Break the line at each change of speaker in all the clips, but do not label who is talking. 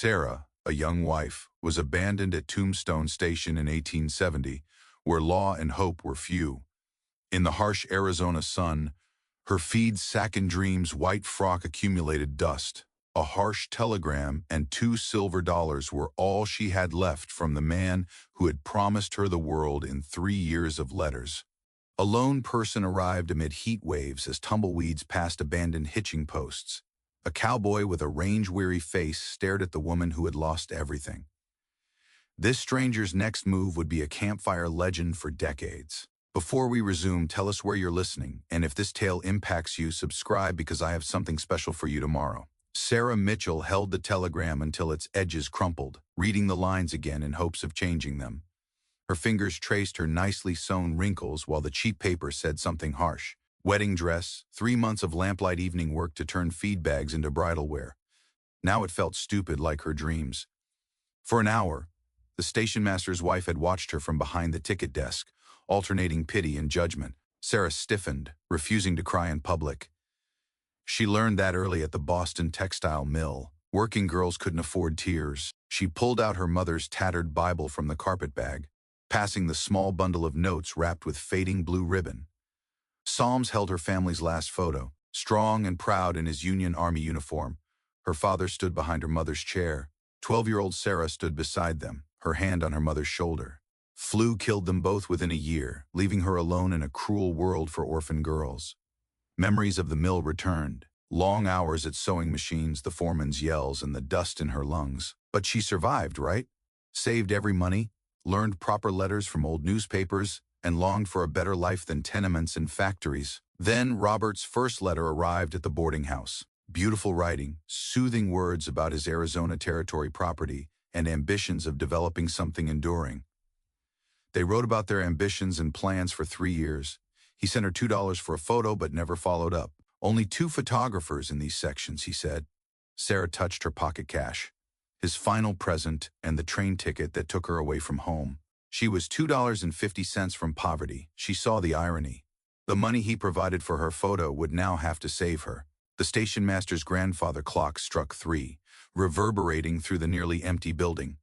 Sarah, a young wife, was abandoned at Tombstone Station in 1870, where law and hope were few. In the harsh Arizona sun, her feed-sacking dreams' white frock accumulated dust. A harsh telegram and $2 silver were all she had left from the man who had promised her the world in 3 years of letters. A lone person arrived amid heat waves as tumbleweeds passed abandoned hitching posts. A cowboy with a range-weary face stared at the woman who had lost everything. This stranger's next move would be a campfire legend for decades. Before we resume, tell us where you're listening, and if this tale impacts you, subscribe because I have something special for you tomorrow. Sarah Mitchell held the telegram until its edges crumpled, reading the lines again in hopes of changing them. Her fingers traced her nicely sewn wrinkles while the cheap paper said something harsh. Wedding dress, 3 months of lamplight evening work to turn feed bags into bridal wear. Now it felt stupid like her dreams. For an hour, the station master's wife had watched her from behind the ticket desk, alternating pity and judgment. Sarah stiffened, refusing to cry in public. She learned that early at the Boston textile mill. Working girls couldn't afford tears. She pulled out her mother's tattered Bible from the carpet bag, passing the small bundle of notes wrapped with fading blue ribbon. Psalms held her family's last photo, strong and proud in his Union Army uniform. Her father stood behind her mother's chair. 12-year-old Sarah stood beside them, her hand on her mother's shoulder. Flu killed them both within a year, leaving her alone in a cruel world for orphan girls. Memories of the mill returned. Long hours at sewing machines, the foreman's yells, and the dust in her lungs. But she survived, right? Saved every money, learned proper letters from old newspapers, and longed for a better life than tenements and factories. Then Robert's first letter arrived at the boarding house. Beautiful writing, soothing words about his Arizona Territory property, and ambitions of developing something enduring. They wrote about their ambitions and plans for 3 years. He sent her $2 for a photo but never followed up. Only 2 photographers in these sections, he said. Sarah touched her pocket cash. His final present and the train ticket that took her away from home. She was $2.50 from poverty. She saw the irony. The money he provided for her photo would now have to save her. The station master's grandfather clock struck 3, reverberating through the nearly empty building.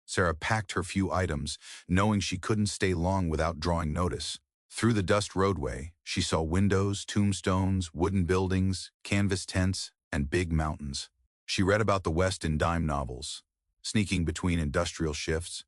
Sarah packed her few items, knowing she couldn't stay long without drawing notice. Through the dust roadway, she saw windows, tombstones, wooden buildings, canvas tents, and big mountains. She read about the West in dime novels, sneaking between industrial shifts,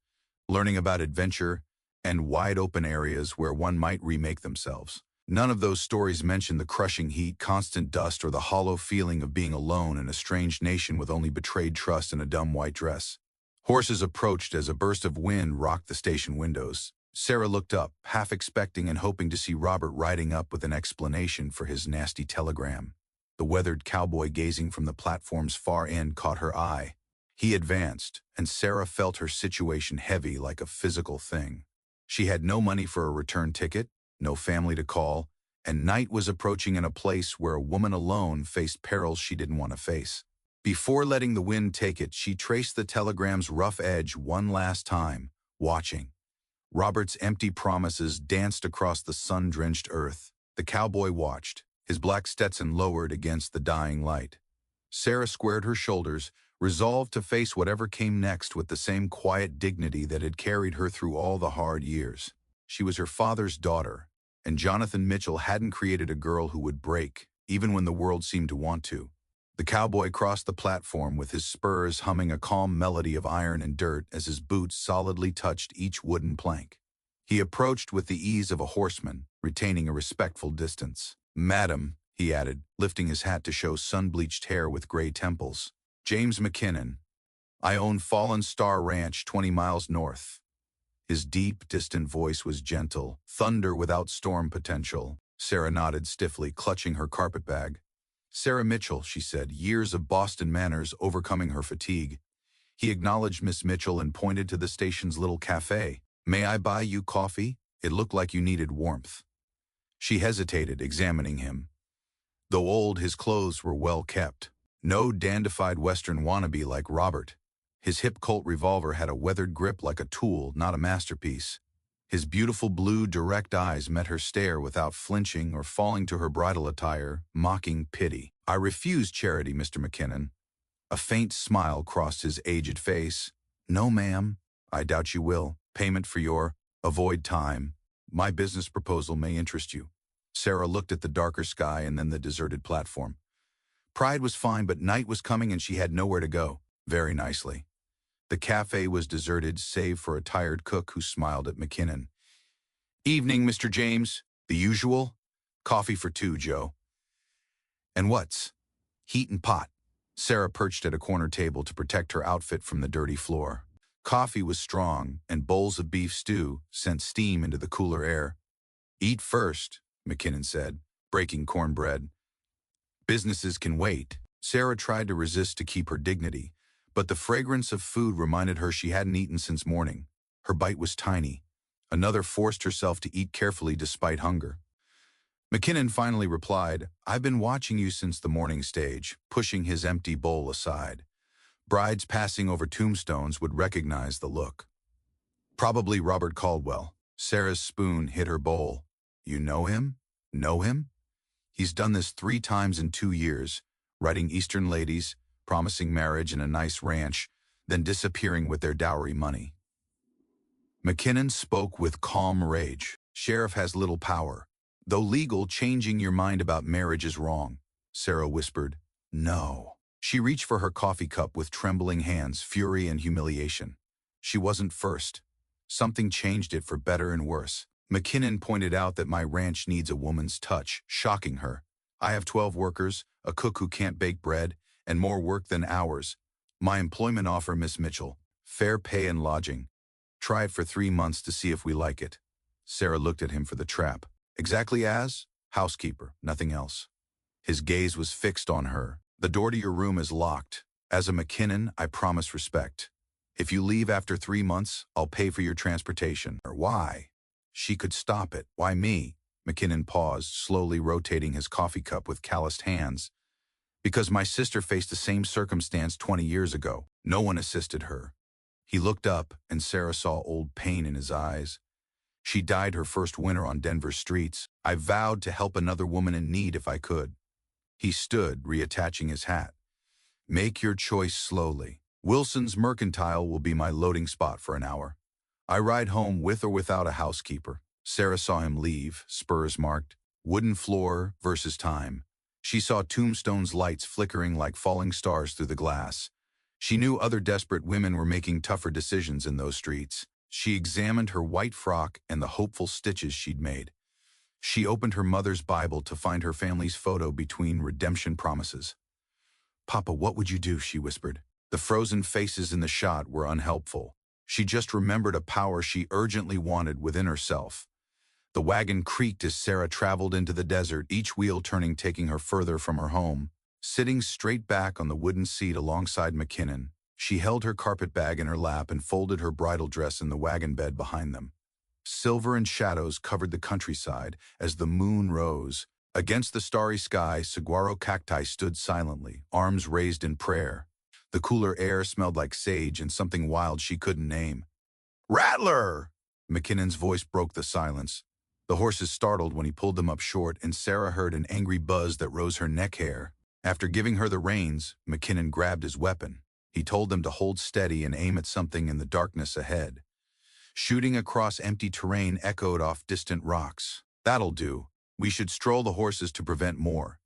learning about adventure and wide-open areas where one might remake themselves. None of those stories mentioned the crushing heat, constant dust, or the hollow feeling of being alone in a strange nation with only betrayed trust and a dumb white dress. Horses approached as a burst of wind rocked the station windows. Sarah looked up, half expecting and hoping to see Robert riding up with an explanation for his nasty telegram. The weathered cowboy gazing from the platform's far end caught her eye. He advanced, and Sarah felt her situation heavy like a physical thing. She had no money for a return ticket, no family to call, and night was approaching in a place where a woman alone faced perils she didn't want to face. Before letting the wind take it, she traced the telegram's rough edge one last time, watching. Robert's empty promises danced across the sun-drenched earth. The cowboy watched, his black Stetson lowered against the dying light. Sarah squared her shoulders, resolved to face whatever came next with the same quiet dignity that had carried her through all the hard years. She was her father's daughter, and Jonathan Mitchell hadn't created a girl who would break, even when the world seemed to want to. The cowboy crossed the platform with his spurs humming a calm melody of iron and dirt as his boots solidly touched each wooden plank. He approached with the ease of a horseman, retaining a respectful distance. "Madam," he added, lifting his hat to show sun-bleached hair with gray temples. "James McKinnon. I own Fallen Star Ranch 20 miles north." His deep, distant voice was gentle, thunder without storm potential. Sarah nodded stiffly, clutching her carpetbag. "Sarah Mitchell," she said, years of Boston manners overcoming her fatigue. He acknowledged Miss Mitchell and pointed to the station's little cafe. "May I buy you coffee? It looked like you needed warmth." She hesitated, examining him. Though old, his clothes were well kept. No dandified Western wannabe like Robert. His hip Colt revolver had a weathered grip like a tool, not a masterpiece. His beautiful blue, direct eyes met her stare without flinching or falling to her bridal attire, mocking pity. "I refuse charity, Mr. McKinnon." A faint smile crossed his aged face. "No, ma'am. I doubt you will. Payment for your avoid time. My business proposal may interest you." Sarah looked at the darker sky and then the deserted platform. Pride was fine, but night was coming and she had nowhere to go. Very nicely. The cafe was deserted, save for a tired cook who smiled at McKinnon. "Evening, Mr. James. The usual? Coffee for two, Joe." "And what's?" "Heat and pot." Sarah perched at a corner table to protect her outfit from the dirty floor. Coffee was strong, and bowls of beef stew sent steam into the cooler air. "Eat first," McKinnon said, breaking cornbread. "Businesses can wait." Sarah tried to resist to keep her dignity, but the fragrance of food reminded her she hadn't eaten since morning. Her bite was tiny. Another forced herself to eat carefully despite hunger. McKinnon finally replied, "I've been watching you since the morning stage," pushing his empty bowl aside. Brides passing over tombstones would recognize the look. "Probably Robert Caldwell." Sarah's spoon hit her bowl. "You know him? Know him? He's done this 3 times in 2 years, writing Eastern ladies, promising marriage and a nice ranch, then disappearing with their dowry money." McKinnon spoke with calm rage. "Sheriff has little power. Though legal, changing your mind about marriage is wrong." Sarah whispered, "No." She reached for her coffee cup with trembling hands, fury and humiliation. She wasn't first. Something changed it for better and worse. McKinnon pointed out that my ranch needs a woman's touch, shocking her. "I have 12 workers, a cook who can't bake bread, and more work than hours. My employment offer, Miss Mitchell, fair pay and lodging. Try it for 3 months to see if we like it." Sarah looked at him for the trap. "Exactly as? Housekeeper, nothing else." His gaze was fixed on her. "The door to your room is locked. As a McKinnon, I promise respect. If you leave after 3 months, I'll pay for your transportation." Or why? She could stop it. "Why me?" McKinnon paused, slowly rotating his coffee cup with calloused hands. "Because my sister faced the same circumstance 20 years ago. No one assisted her." He looked up, and Sarah saw old pain in his eyes. "She died her first winter on Denver streets. I vowed to help another woman in need if I could." He stood, reattaching his hat. "Make your choice slowly. Wilson's Mercantile will be my loading spot for an hour. I ride home with or without a housekeeper." Sarah saw him leave, spurs marked. Wooden floor versus time. She saw Tombstone's lights flickering like falling stars through the glass. She knew other desperate women were making tougher decisions in those streets. She examined her white frock and the hopeful stitches she'd made. She opened her mother's Bible to find her family's photo between redemption promises. "Papa, what would you do?" she whispered. The frozen faces in the shot were unhelpful. She just remembered a power she urgently wanted within herself. The wagon creaked as Sarah traveled into the desert, each wheel turning, taking her further from her home. Sitting straight back on the wooden seat alongside McKinnon, she held her carpet bag in her lap and folded her bridal dress in the wagon bed behind them. Silver and shadows covered the countryside as the moon rose. Against the starry sky, saguaro cacti stood silently, arms raised in prayer. The cooler air smelled like sage and something wild she couldn't name. "Rattler!" McKinnon's voice broke the silence. The horses startled when he pulled them up short, and Sarah heard an angry buzz that rose her neck hair. After giving her the reins, McKinnon grabbed his weapon. He told them to hold steady and aim at something in the darkness ahead. Shooting across empty terrain echoed off distant rocks. "That'll do. We should stroll the horses to prevent more."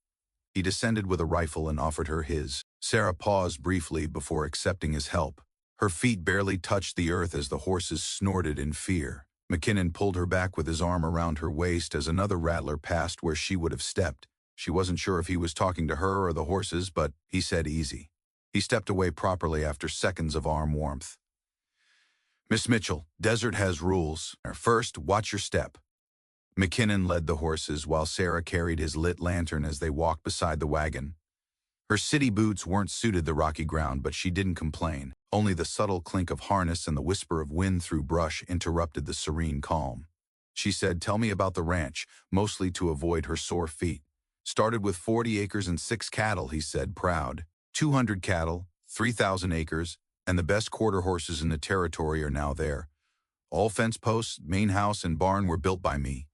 He descended with a rifle and offered her his. Sarah paused briefly before accepting his help. Her feet barely touched the earth as the horses snorted in fear. McKinnon pulled her back with his arm around her waist as another rattler passed where she would have stepped. She wasn't sure if he was talking to her or the horses, but he said easy. He stepped away properly after seconds of arm warmth. "Miss Mitchell, desert has rules. First, watch your step." McKinnon led the horses while Sarah carried his lit lantern as they walked beside the wagon. Her city boots weren't suited the rocky ground, but she didn't complain. Only the subtle clink of harness and the whisper of wind through brush interrupted the serene calm. She said, "Tell me about the ranch," mostly to avoid her sore feet. "Started with 40 acres and 6 cattle," he said, proud. 200 cattle, 3,000 acres, and the best quarter horses in the territory are now there. All fence posts, main house, and barn were built by me.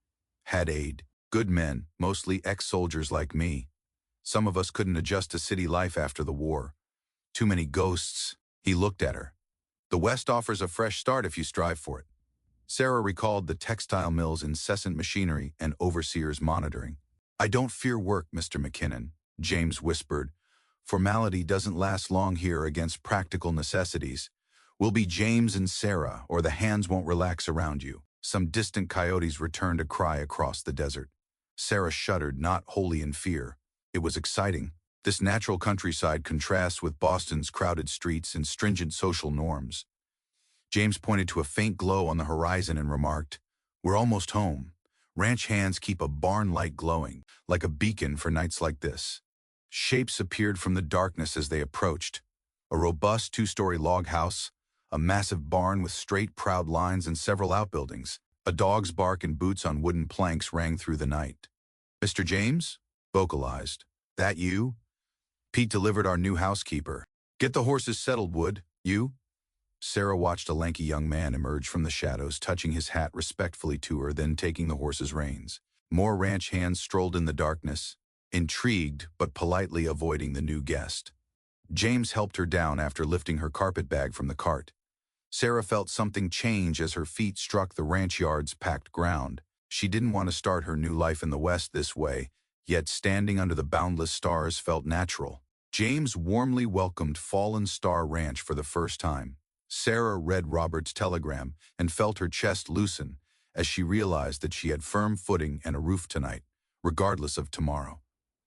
Had aid. Good men, mostly ex-soldiers like me. Some of us couldn't adjust to city life after the war. Too many ghosts. He looked at her. The West offers a fresh start if you strive for it. Sarah recalled the textile mill's incessant machinery and overseers' monitoring. I don't fear work, Mr. McKinnon, James whispered. Formality doesn't last long here against practical necessities. We'll be James and Sarah, or the hands won't relax around you. Some distant coyotes returned a cry across the desert. Sarah shuddered, not wholly in fear. It was exciting. This natural countryside contrasts with Boston's crowded streets and stringent social norms. James pointed to a faint glow on the horizon and remarked, "We're almost home. Ranch hands keep a barn light glowing, like a beacon for nights like this." Shapes appeared from the darkness as they approached. A robust two-story log house, a massive barn with straight, proud lines and several outbuildings. A dog's bark and boots on wooden planks rang through the night. "Mr. James?" vocalized. "That you?" "Pete delivered our new housekeeper. Get the horses settled, Wood. You?" Sarah watched a lanky young man emerge from the shadows, touching his hat respectfully to her, then taking the horse's reins. More ranch hands strolled in the darkness, intrigued but politely avoiding the new guest. James helped her down after lifting her carpet bag from the cart. Sarah felt something change as her feet struck the ranch yard's packed ground. She didn't want to start her new life in the West this way, yet standing under the boundless stars felt natural. James warmly welcomed Fallen Star Ranch for the first time. Sarah read Robert's telegram and felt her chest loosen as she realized that she had firm footing and a roof tonight, regardless of tomorrow.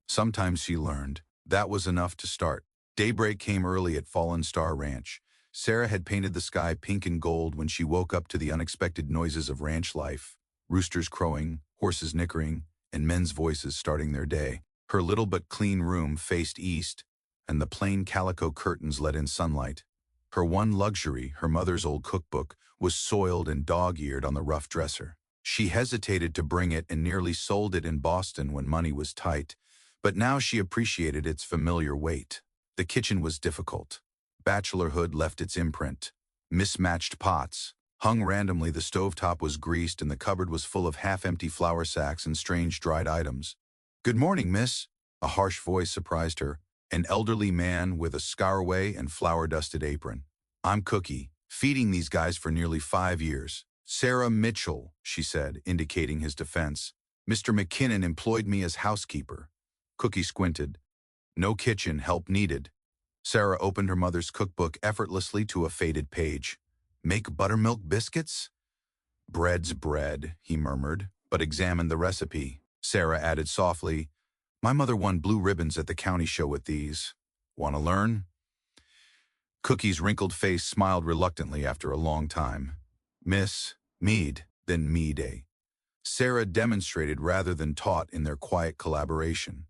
Sometimes she learned that was enough to start. Daybreak came early at Fallen Star Ranch. Sarah had painted the sky pink and gold when she woke up to the unexpected noises of ranch life. Roosters crowing, horses nickering, and men's voices starting their day. Her little but clean room faced east, and the plain calico curtains let in sunlight. Her one luxury, her mother's old cookbook, was soiled and dog-eared on the rough dresser. She hesitated to bring it and nearly sold it in Boston when money was tight, but now she appreciated its familiar weight. The kitchen was difficult. Bachelorhood left its imprint. Mismatched pots. Hung randomly, the stovetop was greased and the cupboard was full of half-empty flour sacks and strange dried items. "Good morning, miss," a harsh voice surprised her. An elderly man with a scarway and flour-dusted apron. "I'm Cookie, feeding these guys for nearly 5 years. Sarah Mitchell," she said, indicating his defense. "Mr. McKinnon employed me as housekeeper." Cookie squinted. "No kitchen, help needed." Sarah opened her mother's cookbook effortlessly to a faded page. "Make buttermilk biscuits?" "Bread's bread," he murmured, but examined the recipe. Sarah added softly, "My mother won blue ribbons at the county show with these. Want to learn?" Cookie's wrinkled face smiled reluctantly after a long time. "Miss, mead, then me-day." Sarah demonstrated rather than taught in their quiet collaboration.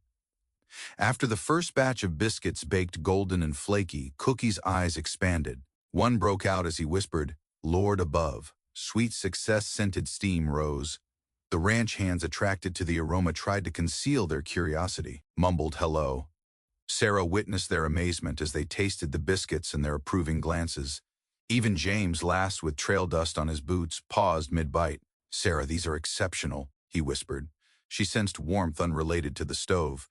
After the first batch of biscuits baked golden and flaky, Cookie's eyes expanded. One broke out as he whispered, "Lord above." Sweet success-scented steam rose. The ranch hands, attracted to the aroma, tried to conceal their curiosity, mumbled hello. Sarah witnessed their amazement as they tasted the biscuits and their approving glances. Even James, last with trail dust on his boots, paused mid-bite. "Sarah, these are exceptional," he whispered. She sensed warmth unrelated to the stove.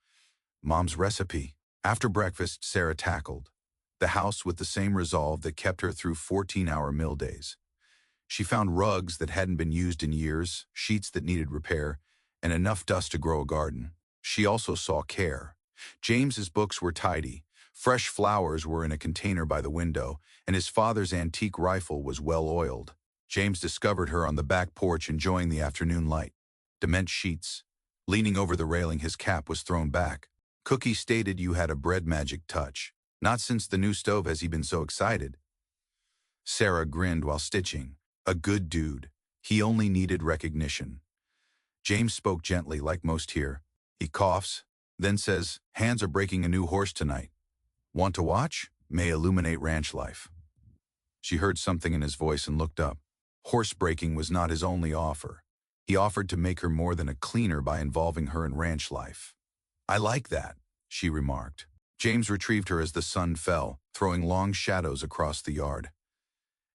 "Mom's recipe." After breakfast, Sarah tackled the house with the same resolve that kept her through 14-hour mill days. She found rugs that hadn't been used in years, sheets that needed repair, and enough dust to grow a garden. She also saw care. James's books were tidy, fresh flowers were in a container by the window, and his father's antique rifle was well-oiled. James discovered her on the back porch enjoying the afternoon light. Dement sheets. Leaning over the railing, his cap was thrown back. "Cookie stated you had a bread magic touch. Not since the new stove has he been so excited." Sarah grinned while stitching. "A good dude. He only needed recognition." James spoke gently, like most here. He coughs, then says, "Hands are breaking a new horse tonight. Want to watch? May illuminate ranch life." She heard something in his voice and looked up. Horse breaking was not his only offer. He offered to make her more than a cleaner by involving her in ranch life. "I like that," she remarked. James retrieved her as the sun fell, throwing long shadows across the yard.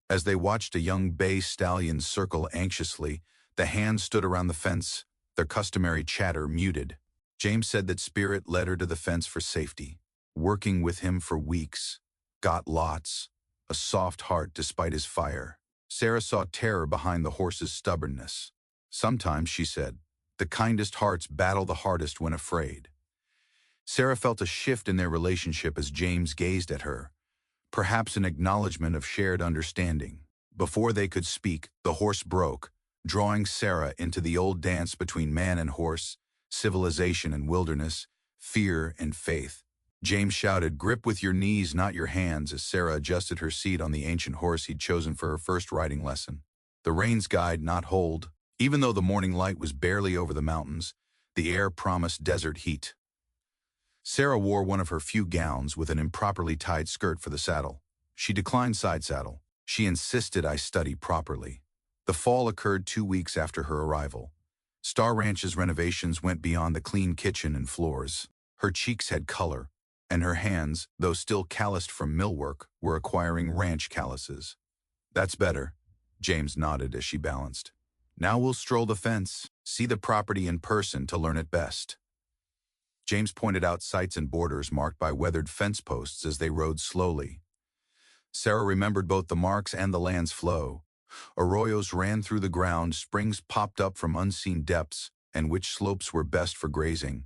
As they watched a young bay stallion circle anxiously, the hands stood around the fence, their customary chatter muted. James said that Spirit led her to the fence for safety, working with him for weeks. Got lots. A soft heart despite his fire. Sarah saw terror behind the horse's stubbornness. Sometimes, she said, the kindest hearts battle the hardest when afraid. Sarah felt a shift in their relationship as James gazed at her, perhaps an acknowledgement of shared understanding. Before they could speak, the horse broke, drawing Sarah into the old dance between man and horse, civilization and wilderness, fear and faith. James shouted, "Grip with your knees, not your hands," as Sarah adjusted her seat on the ancient horse he'd chosen for her first riding lesson. The reins guide, not hold. Even though the morning light was barely over the mountains, the air promised desert heat. Sarah wore one of her few gowns with an improperly tied skirt for the saddle. She declined side saddle. She insisted I study properly. The fall occurred 2 weeks after her arrival. Star Ranch's renovations went beyond the clean kitchen and floors. Her cheeks had color, and her hands, though still calloused from millwork, were acquiring ranch calluses. "That's better," James nodded as she balanced. "Now we'll stroll the fence, see the property in person to learn it best." James pointed out sites and borders marked by weathered fence posts as they rode slowly. Sarah remembered both the marks and the land's flow. Arroyos ran through the ground, springs popped up from unseen depths, and which slopes were best for grazing.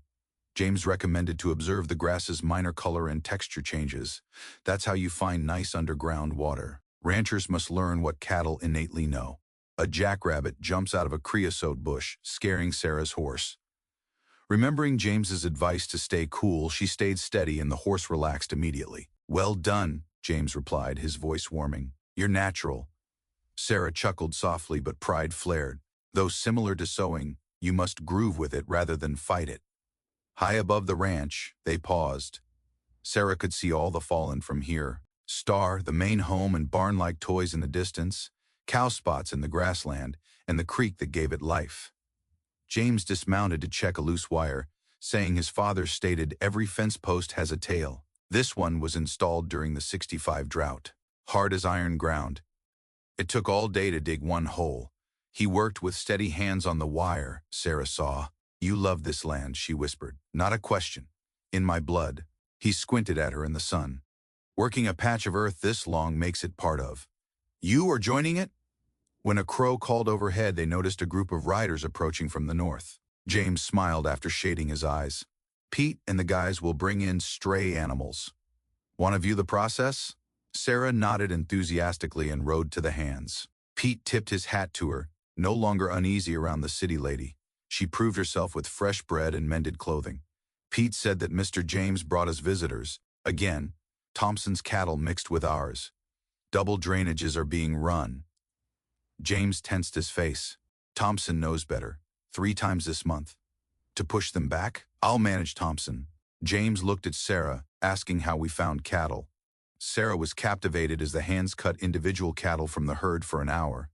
James recommended to observe the grass's minor color and texture changes. That's how you find nice underground water. Ranchers must learn what cattle innately know. A jackrabbit jumps out of a creosote bush, scaring Sarah's horse. Remembering James's advice to stay cool, she stayed steady and the horse relaxed immediately. "Well done," James replied, his voice warming. "You're natural." Sarah chuckled softly, but pride flared. "Though similar to sewing, you must groove with it rather than fight it." High above the ranch, they paused. Sarah could see all the fallen from here. Star, the main home, and barn-like toys in the distance, cow spots in the grassland, and the creek that gave it life. James dismounted to check a loose wire, saying his father stated every fence post has a tail. This one was installed during the '65 drought. Hard as iron ground. It took all day to dig one hole. He worked with steady hands on the wire, Sarah saw. "You love this land," she whispered. "Not a question. In my blood." He squinted at her in the sun. "Working a patch of earth this long makes it part of." "You are joining it?" When a crow called overhead, they noticed a group of riders approaching from the north. James smiled after shading his eyes. "Pete and the guys will bring in stray animals. Want to view the process?" Sarah nodded enthusiastically and rode to the hands. Pete tipped his hat to her, no longer uneasy around the city lady. She proved herself with fresh bread and mended clothing. Pete said that Mr. James brought us visitors. Again, Thompson's cattle mixed with ours. Double drainages are being run. James tensed his face. Thompson knows better. 3 times this month. To push them back? I'll manage Thompson. James looked at Sarah, asking how we found cattle. Sarah was captivated as the hands cut individual cattle from the herd for an hour.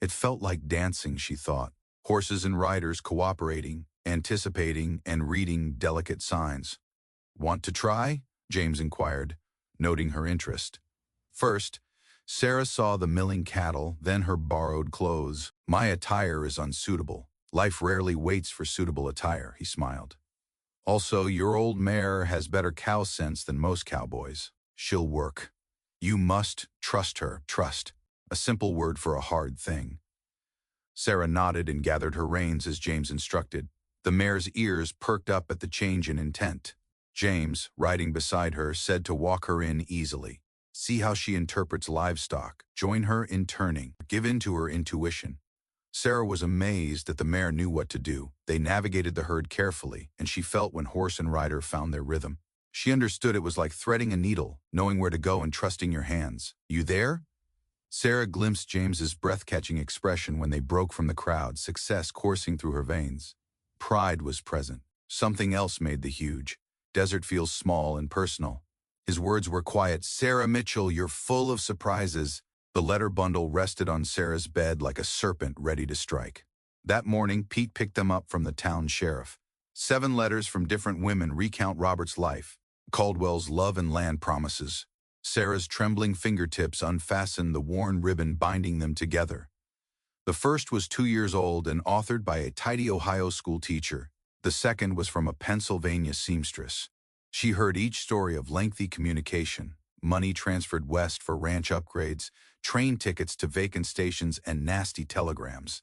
It felt like dancing, she thought. Horses and riders cooperating, anticipating, and reading delicate signs. "Want to try?" James inquired, noting her interest. First, Sarah saw the milling cattle, then her borrowed clothes. "My attire is unsuitable. Life rarely waits for suitable attire," he smiled. "Also, your old mare has better cow sense than most cowboys. She'll work. You must trust her." Trust. A simple word for a hard thing. Sarah nodded and gathered her reins as James instructed. The mare's ears perked up at the change in intent. James, riding beside her, said to walk her in easily. See how she interprets livestock. Join her in turning. Give in to her intuition. Sarah was amazed that the mare knew what to do. They navigated the herd carefully, and she felt when horse and rider found their rhythm. She understood it was like threading a needle, knowing where to go and trusting your hands. "You there?" Sarah glimpsed James's breath-catching expression when they broke from the crowd, success coursing through her veins. Pride was present. Something else made the huge. Desert feels small and personal. His words were quiet. "Sarah Mitchell, you're full of surprises." The letter bundle rested on Sarah's bed like a serpent ready to strike. That morning, Pete picked them up from the town sheriff. 7 letters from different women recount Robert's life, Caldwell's love and land promises. Sarah's trembling fingertips unfastened the worn ribbon binding them together. The first was 2 years old and authored by a tidy Ohio school teacher. The second was from a Pennsylvania seamstress. She heard each story of lengthy communication, money transferred west for ranch upgrades, train tickets to vacant stations, and nasty telegrams.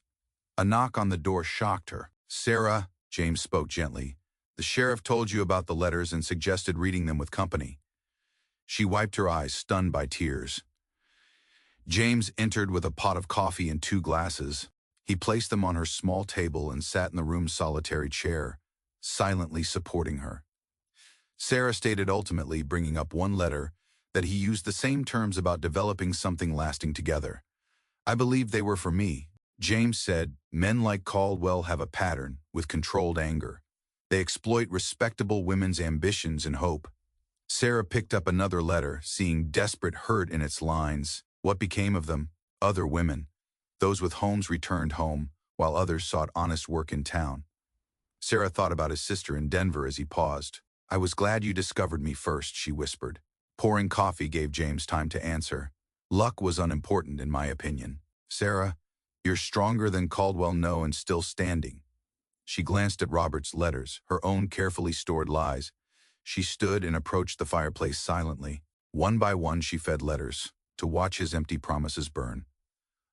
A knock on the door shocked her. "Sarah," James spoke gently, "the sheriff told you about the letters and suggested reading them with company." She wiped her eyes, stunned by tears. James entered with a pot of coffee and 2 glasses. He placed them on her small table and sat in the room's solitary chair, silently supporting her. Sarah stated, ultimately bringing up one letter, that he used the same terms about developing something lasting together. "I believe they were for me." James said, "Men like Caldwell have a pattern with controlled anger. They exploit respectable women's ambitions and hope." Sarah picked up another letter, seeing desperate hurt in its lines. What became of them? Other women. Those with homes returned home, while others sought honest work in town. Sarah thought about his sister in Denver as he paused. "I was glad you discovered me first," she whispered. Pouring coffee gave James time to answer. "Luck was unimportant in my opinion. Sarah, you're stronger than Caldwell know and still standing." She glanced at Robert's letters, her own carefully stored lies. She stood and approached the fireplace silently. One by one she fed letters, to watch his empty promises burn.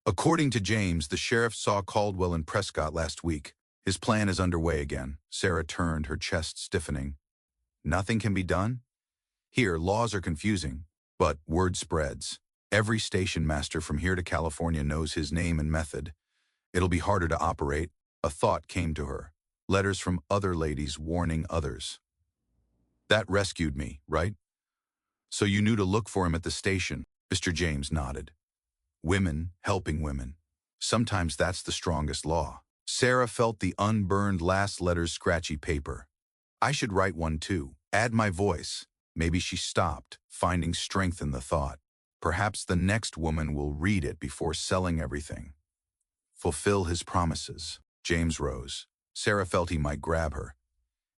"According to James, the sheriff saw Caldwell and Prescott last week. His plan is underway again." Sarah turned, her chest stiffening. "Nothing can be done?" "Here, laws are confusing, but word spreads. Every station master from here to California knows his name and method. It'll be harder to operate." A thought came to her. Letters from other ladies warning others. "That rescued me, right? So you knew to look for him at the station?" Mr. James nodded. "Women helping women. Sometimes that's the strongest law." Sarah felt the unburned last letter's scratchy paper. "I should write one too. Add my voice." Maybe she stopped, finding strength in the thought. Perhaps the next woman will read it before selling everything. Fulfill his promises. James rose. Sarah felt he might grab her.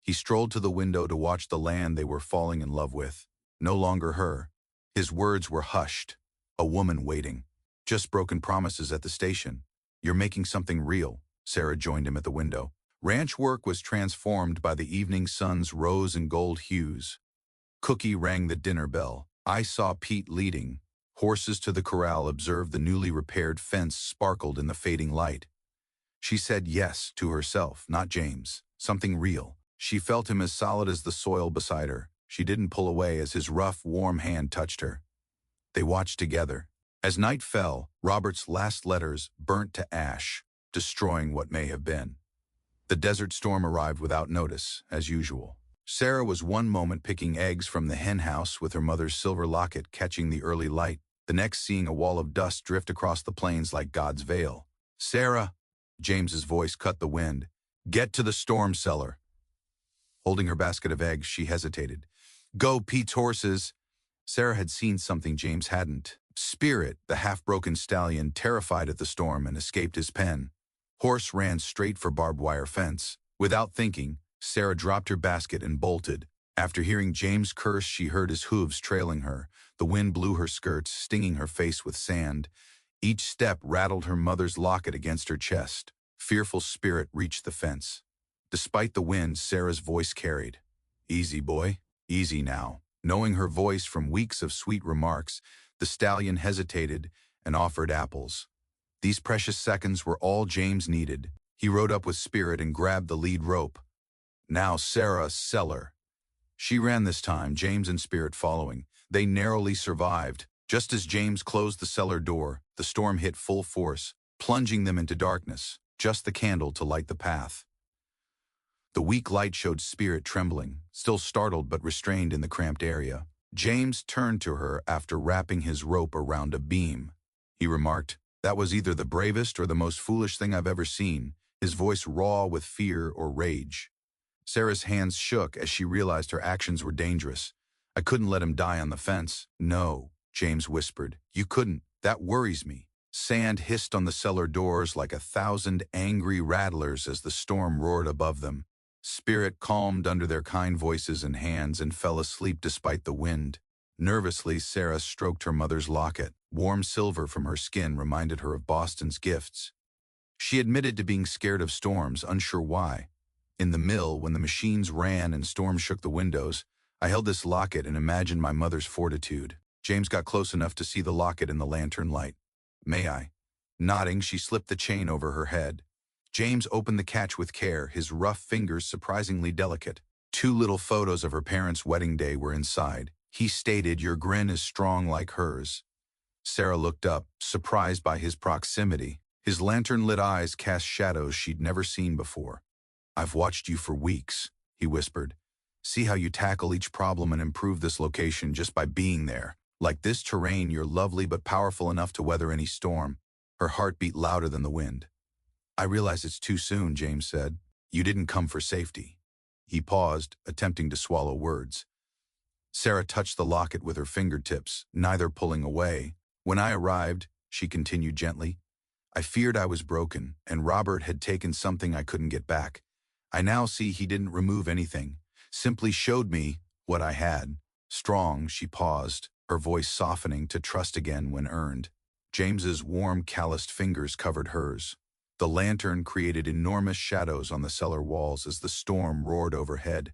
He strolled to the window to watch the land they were falling in love with. No longer her. His words were hushed. A woman waiting. "Just broken promises at the station. You're making something real." Sarah joined him at the window. Ranch work was transformed by the evening sun's rose and gold hues. Cookie rang the dinner bell. I saw Pete leading. Horses to the corral observed the newly repaired fence sparkled in the fading light. She said yes to herself, not James. Something real. She felt him as solid as the soil beside her. She didn't pull away as his rough, warm hand touched her. They watched together. As night fell, Robert's last letters burnt to ash, destroying what may have been. The desert storm arrived without notice, as usual. Sarah was one moment picking eggs from the hen house with her mother's silver locket catching the early light, the next seeing a wall of dust drift across the plains like God's veil. "Sarah," James's voice cut the wind, "get to the storm cellar." Holding her basket of eggs, she hesitated. "Go, Pete's horses." Sarah had seen something James hadn't. Spirit, the half-broken stallion, terrified at the storm and escaped his pen. Horse ran straight for barbed wire fence. Without thinking, Sarah dropped her basket and bolted. After hearing James curse, she heard his hooves trailing her. The wind blew her skirts, stinging her face with sand. Each step rattled her mother's locket against her chest. Fearful Spirit reached the fence. Despite the wind, Sarah's voice carried. "Easy, boy. Easy now." Knowing her voice from weeks of sweet remarks, the stallion hesitated and offered apples. These precious seconds were all James needed. He rode up with Spirit and grabbed the lead rope. "Now, Sarah, cellar." She ran this time, James and Spirit following. They narrowly survived. Just as James closed the cellar door, the storm hit full force, plunging them into darkness, just the candle to light the path. The weak light showed Spirit trembling, still startled but restrained in the cramped area. James turned to her after wrapping his rope around a beam. He remarked, "That was either the bravest or the most foolish thing I've ever seen," his voice raw with fear or rage. Sarah's hands shook as she realized her actions were dangerous. "I couldn't let him die on the fence." "No," James whispered. "You couldn't. That worries me." Sand hissed on the cellar doors like 1,000 angry rattlers as the storm roared above them. Spirit calmed under their kind voices and hands and fell asleep despite the wind. Nervously, Sarah stroked her mother's locket. Warm silver from her skin reminded her of Boston's gifts. She admitted to being scared of storms, unsure why. In the mill, when the machines ran and storms shook the windows, I held this locket and imagined my mother's fortitude. James got close enough to see the locket in the lantern light. "May I?" Nodding, she slipped the chain over her head. James opened the catch with care, his rough fingers surprisingly delicate. 2 little photos of her parents' wedding day were inside. He stated, "Your grin is strong like hers." Sarah looked up, surprised by his proximity. His lantern-lit eyes cast shadows she'd never seen before. "I've watched you for weeks," he whispered. "See how you tackle each problem and improve this location just by being there. Like this terrain, you're lovely but powerful enough to weather any storm." Her heart beat louder than the wind. "I realize it's too soon," James said. "You didn't come for safety." He paused, attempting to swallow words. Sarah touched the locket with her fingertips, neither pulling away. "When I arrived," she continued gently, "I feared I was broken, and Robert had taken something I couldn't get back. I now see he didn't remove anything, simply showed me what I had." Strong, she paused, her voice softening to trust again when earned. James's warm, calloused fingers covered hers. The lantern created enormous shadows on the cellar walls as the storm roared overhead.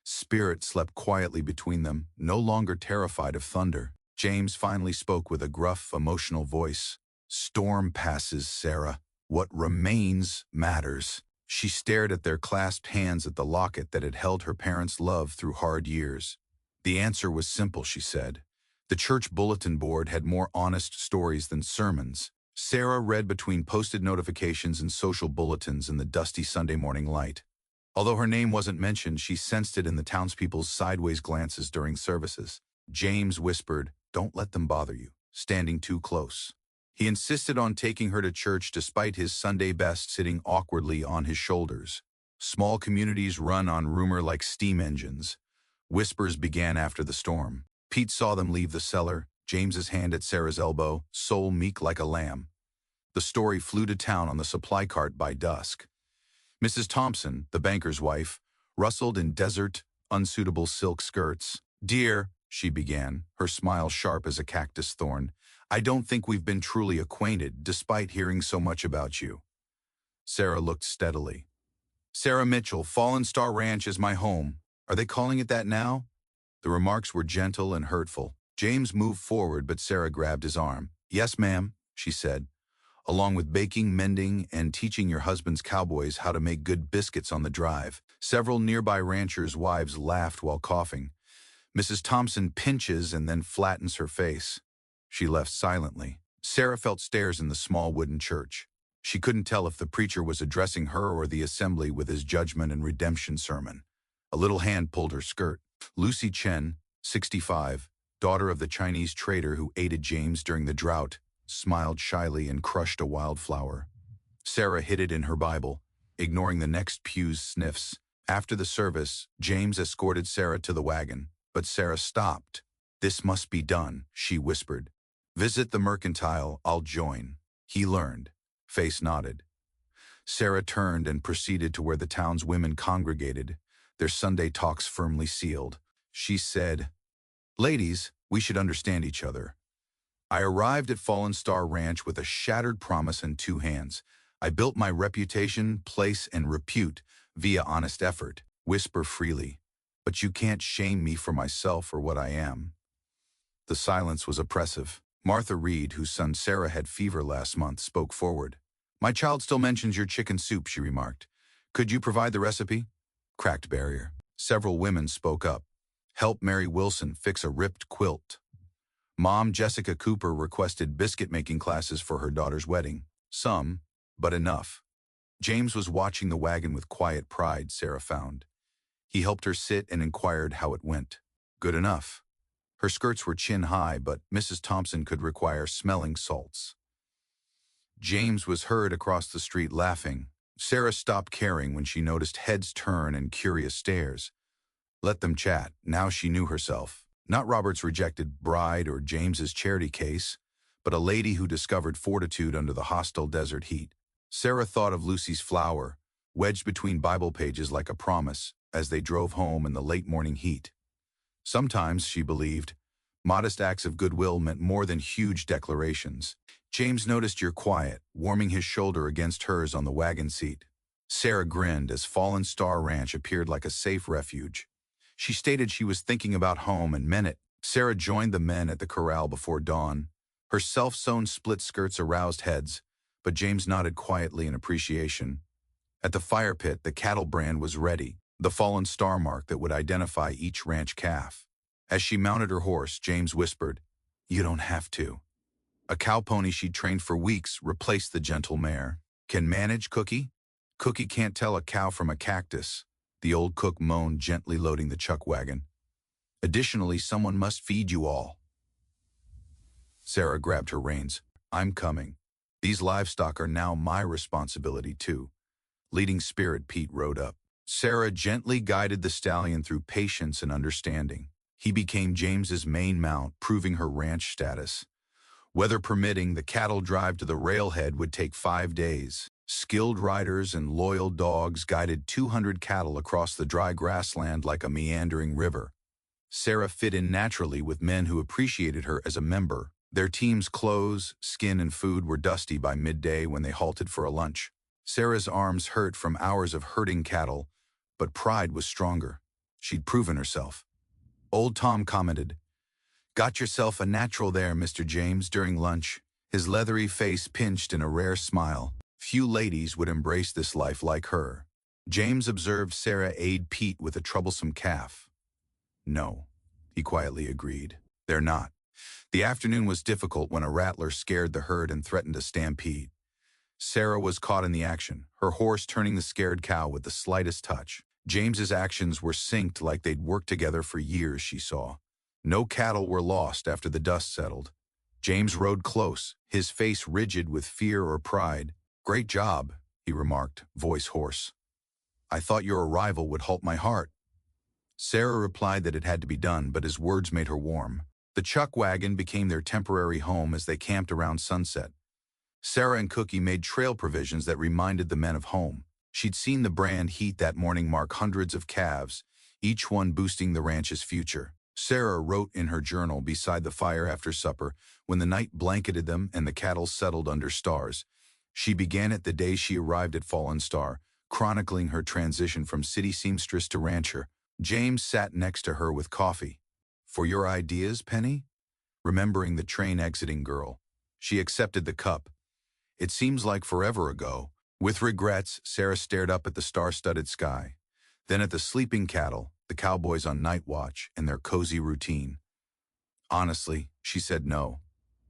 Spirit slept quietly between them, no longer terrified of thunder. James finally spoke with a gruff, emotional voice. "Storm passes, Sarah. What remains matters." She stared at their clasped hands at the locket that had held her parents' love through hard years. "The answer was simple," she said. The church bulletin board had more honest stories than sermons. Sarah read between posted notifications and social bulletins in the dusty Sunday morning light. Although her name wasn't mentioned, she sensed it in the townspeople's sideways glances during services. James whispered, "Don't let them bother you," standing too close. He insisted on taking her to church despite his Sunday best sitting awkwardly on his shoulders. Small communities run on rumor like steam engines. Whispers began after the storm. Pete saw them leave the cellar, James's hand at Sarah's elbow, soul meek like a lamb. The story flew to town on the supply cart by dusk. Mrs. Thompson, the banker's wife, rustled in desert, unsuitable silk skirts. "Dear," she began, her smile sharp as a cactus thorn, "I don't think we've been truly acquainted, despite hearing so much about you." Sarah looked steadily. "Sarah Mitchell, Fallen Star Ranch is my home. Are they calling it that now?" The remarks were gentle and hurtful. James moved forward, but Sarah grabbed his arm. "Yes, ma'am," she said. "Along with baking, mending, and teaching your husband's cowboys how to make good biscuits on the drive." Several nearby ranchers' wives laughed while coughing. Mrs. Thompson pinches and then flattens her face. She left silently. Sarah felt stares in the small wooden church. She couldn't tell if the preacher was addressing her or the assembly with his judgment and redemption sermon. A little hand pulled her skirt. Lucy Chen, 65, daughter of the Chinese trader who aided James during the drought, smiled shyly and crushed a wildflower. Sarah hid it in her Bible, ignoring the next pew's sniffs. After the service, James escorted Sarah to the wagon, but Sarah stopped. "This must be done," she whispered. "Visit the mercantile, I'll join." He learned. Face nodded. Sarah turned and proceeded to where the town's women congregated, their Sunday talks firmly sealed. She said, "Ladies, we should understand each other. I arrived at Fallen Star Ranch with a shattered promise in 2 hands. I built my reputation, place, and repute via honest effort. Whisper freely. But you can't shame me for myself or what I am." The silence was oppressive. Martha Reed, whose son Sarah had fever last month, spoke forward. "My child still mentions your chicken soup," she remarked. "Could you provide the recipe?" Cracked barrier. Several women spoke up. "Help Mary Wilson fix a ripped quilt." Mom Jessica Cooper requested biscuit-making classes for her daughter's wedding. Some, but enough. James was watching the wagon with quiet pride, Sarah found. He helped her sit and inquired how it went. Good enough. Her skirts were chin-high, but Mrs. Thompson could require smelling salts. James was heard across the street laughing. Sarah stopped caring when she noticed heads turn and curious stares. Let them chat. Now she knew herself. Not Robert's rejected bride or James's charity case, but a lady who discovered fortitude under the hostile desert heat. Sarah thought of Lucy's flower, wedged between Bible pages like a promise, as they drove home in the late morning heat. Sometimes, she believed, modest acts of goodwill meant more than huge declarations. James noticed your quiet, warming his shoulder against hers on the wagon seat. Sarah grinned as Fallen Star Ranch appeared like a safe refuge. She stated she was thinking about home and meant it. Sarah joined the men at the corral before dawn. Her self-sewn split skirts aroused heads, but James nodded quietly in appreciation. At the fire pit, the cattle brand was ready, the fallen star mark that would identify each ranch calf. As she mounted her horse, James whispered, "You don't have to." A cow pony she'd trained for weeks replaced the gentle mare. "Can manage, Cookie?" "Cookie can't tell a cow from a cactus," the old cook moaned, gently loading the chuck wagon. "Additionally, someone must feed you all." Sarah grabbed her reins. "I'm coming. These livestock are now my responsibility too." Leading spirit Pete rode up. Sarah gently guided the stallion through patience and understanding. He became James's main mount, proving her ranch status. Weather permitting, the cattle drive to the railhead would take 5 days. Skilled riders and loyal dogs guided 200 cattle across the dry grassland like a meandering river. Sarah fit in naturally with men who appreciated her as a member. Their team's clothes, skin, and food were dusty by midday when they halted for a lunch. Sarah's arms hurt from hours of herding cattle, but pride was stronger. She'd proven herself. Old Tom commented, "Got yourself a natural there, Mr. James," during lunch, his leathery face pinched in a rare smile. Few ladies would embrace this life like her. James observed Sarah aid Pete with a troublesome calf. "No," he quietly agreed. "They're not." The afternoon was difficult when a rattler scared the herd and threatened a stampede. Sarah was caught in the action, her horse turning the scared cow with the slightest touch. James's actions were synced like they'd worked together for years, she saw. No cattle were lost after the dust settled. James rode close, his face rigid with fear or pride. "Great job," he remarked, voice hoarse. "I thought your arrival would halt my heart." Sarah replied that it had to be done, but his words made her warm. The chuck wagon became their temporary home as they camped around sunset. Sarah and Cookie made trail provisions that reminded the men of home. She'd seen the brand heat that morning mark hundreds of calves, each one boosting the ranch's future. Sarah wrote in her journal beside the fire after supper, when the night blanketed them and the cattle settled under stars. She began it the day she arrived at Fallen Star, chronicling her transition from city seamstress to rancher. James sat next to her with coffee. "For your ideas, Penny?" Remembering the train exiting girl. She accepted the cup. "It seems like forever ago." With regrets, Sarah stared up at the star-studded sky, then at the sleeping cattle, the cowboys on night watch, and their cozy routine. Honestly, she said no.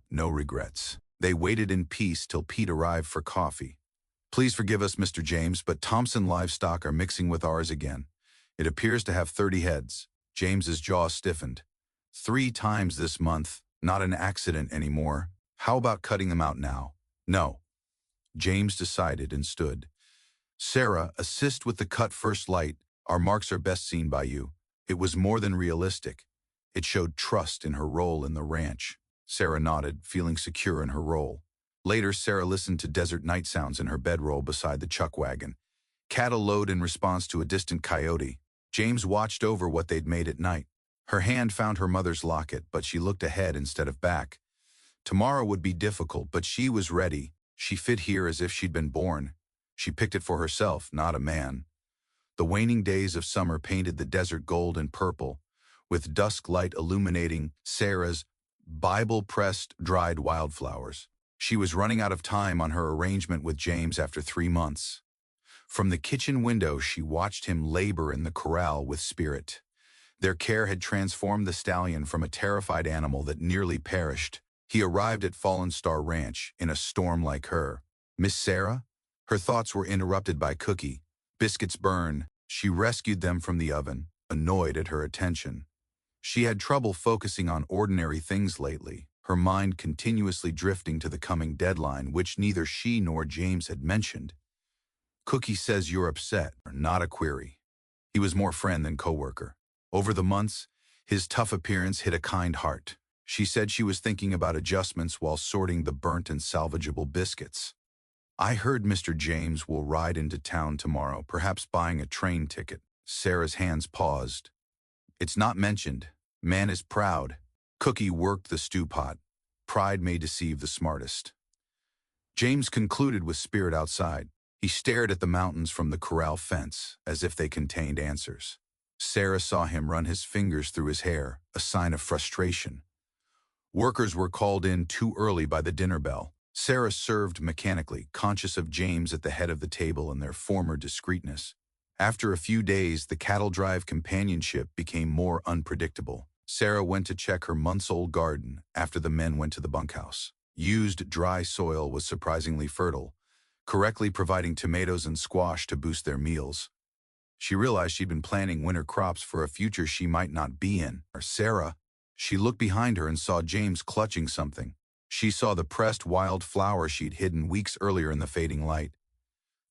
No regrets. They waited in peace till Pete arrived for coffee. "Please forgive us, Mr. James, but Thompson livestock are mixing with ours again. It appears to have 30 heads." James's jaw stiffened. 3 times this month, not an accident anymore. "How about cutting them out now?" "No." James decided and stood. "Sarah, assist with the cut first light. Our marks are best seen by you." It was more than realistic. It showed trust in her role in the ranch. Sarah nodded, feeling secure in her role. Later, Sarah listened to desert night sounds in her bedroll beside the chuck wagon. Cattle lowed in response to a distant coyote. James watched over what they'd made at night. Her hand found her mother's locket, but she looked ahead instead of back. Tomorrow would be difficult, but she was ready. She fit here as if she'd been born. She picked it for herself, not a man. The waning days of summer painted the desert gold and purple, with dusk light illuminating Sarah's Bible-pressed dried wildflowers. She was running out of time on her arrangement with James after 3 months. From the kitchen window, she watched him labor in the corral with spirit. Their care had transformed the stallion from a terrified animal that nearly perished. He arrived at Fallen Star Ranch in a storm like her. "Miss Sarah?" Her thoughts were interrupted by Cookie. Biscuits burn. She rescued them from the oven, annoyed at her attention. She had trouble focusing on ordinary things lately, her mind continuously drifting to the coming deadline, which neither she nor James had mentioned. "Cookie says you're upset," not a query. He was more friend than coworker. Over the months, his tough appearance hit a kind heart. She said she was thinking about adjustments while sorting the burnt and salvageable biscuits. "I heard Mr. James will ride into town tomorrow, perhaps buying a train ticket." Sarah's hands paused. "It's not mentioned. Man is proud." Cookie worked the stew pot. Pride may deceive the smartest. James concluded with spirit outside. He stared at the mountains from the corral fence, as if they contained answers. Sarah saw him run his fingers through his hair, a sign of frustration. Workers were called in too early by the dinner bell. Sarah served mechanically, conscious of James at the head of the table and their former discreetness. After a few days, the cattle drive companionship became more unpredictable. Sarah went to check her months-old garden after the men went to the bunkhouse. Used dry soil was surprisingly fertile, correctly providing tomatoes and squash to boost their meals. She realized she'd been planting winter crops for a future she might not be in. She looked behind her and saw James clutching something. She saw the pressed wild flower she'd hidden weeks earlier in the fading light.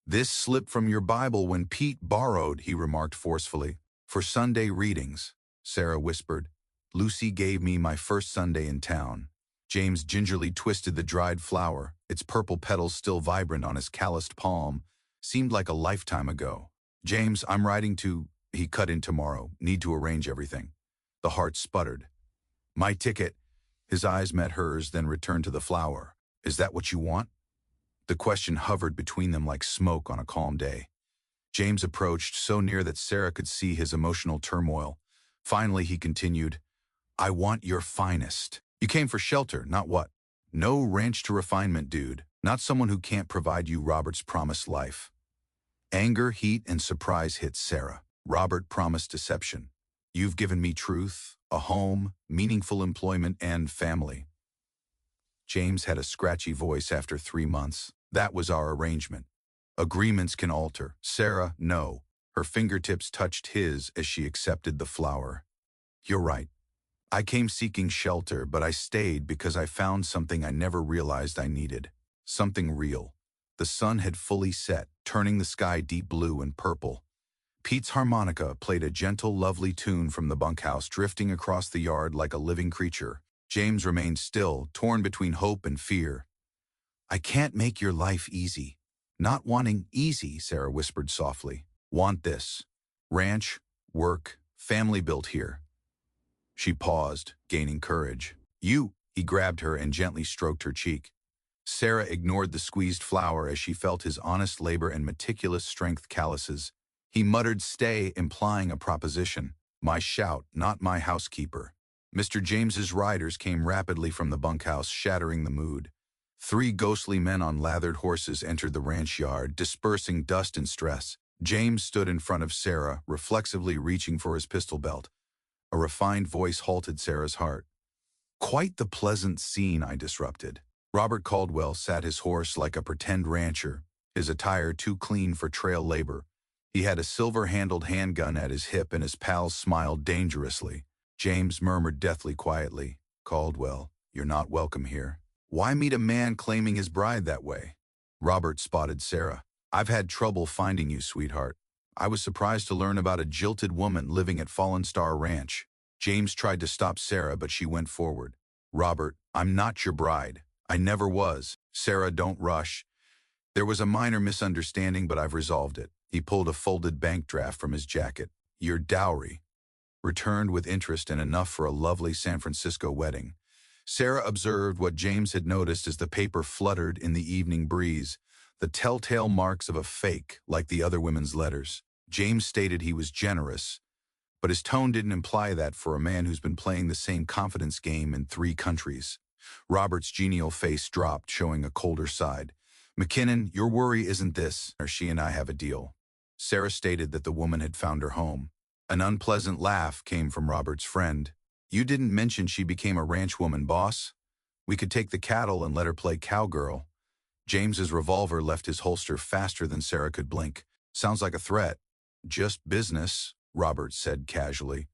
"This slipped from your Bible when Pete borrowed," he remarked forcefully. "For Sunday readings," Sarah whispered. "Lucy gave me my first Sunday in town." James gingerly twisted the dried flower, its purple petals still vibrant on his calloused palm. Seemed like a lifetime ago. "James, I'm writing to..." He cut in tomorrow. "Need to arrange everything." The heart sputtered. "My ticket." His eyes met hers, then returned to the flower. "Is that what you want?" The question hovered between them like smoke on a calm day. James approached, so near that Sarah could see his emotional turmoil. Finally, he continued, "I want your finest. You came for shelter, not what? No ranch to refinement dude, not someone who can't provide you Robert's promised life." Anger, heat, and surprise hit Sarah. Robert promised deception. "You've given me truth, a home, meaningful employment, and family." James had a scratchy voice after 3 months. "That was our arrangement. Agreements can alter." "Sarah, no." Her fingertips touched his as she accepted the flower. "You're right. I came seeking shelter, but I stayed because I found something I never realized I needed. Something real." The sun had fully set, turning the sky deep blue and purple. Pete's harmonica played a gentle, lovely tune from the bunkhouse, drifting across the yard like a living creature. James remained still, torn between hope and fear. "I can't make your life easy." "Not wanting easy," Sarah whispered softly. "Want this. Ranch, work, family built here." She paused, gaining courage. "You..." He grabbed her and gently stroked her cheek. Sarah ignored the squeezed flower as she felt his honest labor and meticulous strength calluses. He muttered, "Stay," implying a proposition. "My shout, not my housekeeper." Mr. James's riders came rapidly from the bunkhouse, shattering the mood. 3 ghostly men on lathered horses entered the ranch yard, dispersing dust and stress. James stood in front of Sarah, reflexively reaching for his pistol belt. A refined voice halted Sarah's heart. "Quite the pleasant scene," I disrupted. Robert Caldwell sat his horse like a pretend rancher, his attire too clean for trail labor. He had a silver-handled handgun at his hip and his pals smiled dangerously. James murmured deathly quietly, "Caldwell, you're not welcome here." "Why meet a man claiming his bride that way?" Robert spotted Sarah. "I've had trouble finding you, sweetheart. I was surprised to learn about a jilted woman living at Fallen Star Ranch." James tried to stop Sarah, but she went forward. "Robert, I'm not your bride. I never was." "Sarah, don't rush. There was a minor misunderstanding, but I've resolved it." He pulled a folded bank draft from his jacket. "Your dowry. Returned with interest and enough for a lovely San Francisco wedding." Sarah observed what James had noticed as the paper fluttered in the evening breeze, the telltale marks of a fake, like the other women's letters. James stated he was generous, but his tone didn't imply that for a man who's been playing the same confidence game in 3 countries. Robert's genial face dropped, showing a colder side. "McKinnon, your worry isn't this, or she and I have a deal." Sarah stated that the woman had found her home. An unpleasant laugh came from Robert's friend. "You didn't mention she became a ranchwoman, boss. We could take the cattle and let her play cowgirl." James's revolver left his holster faster than Sarah could blink. "Sounds like a threat." "Just business," Robert said casually.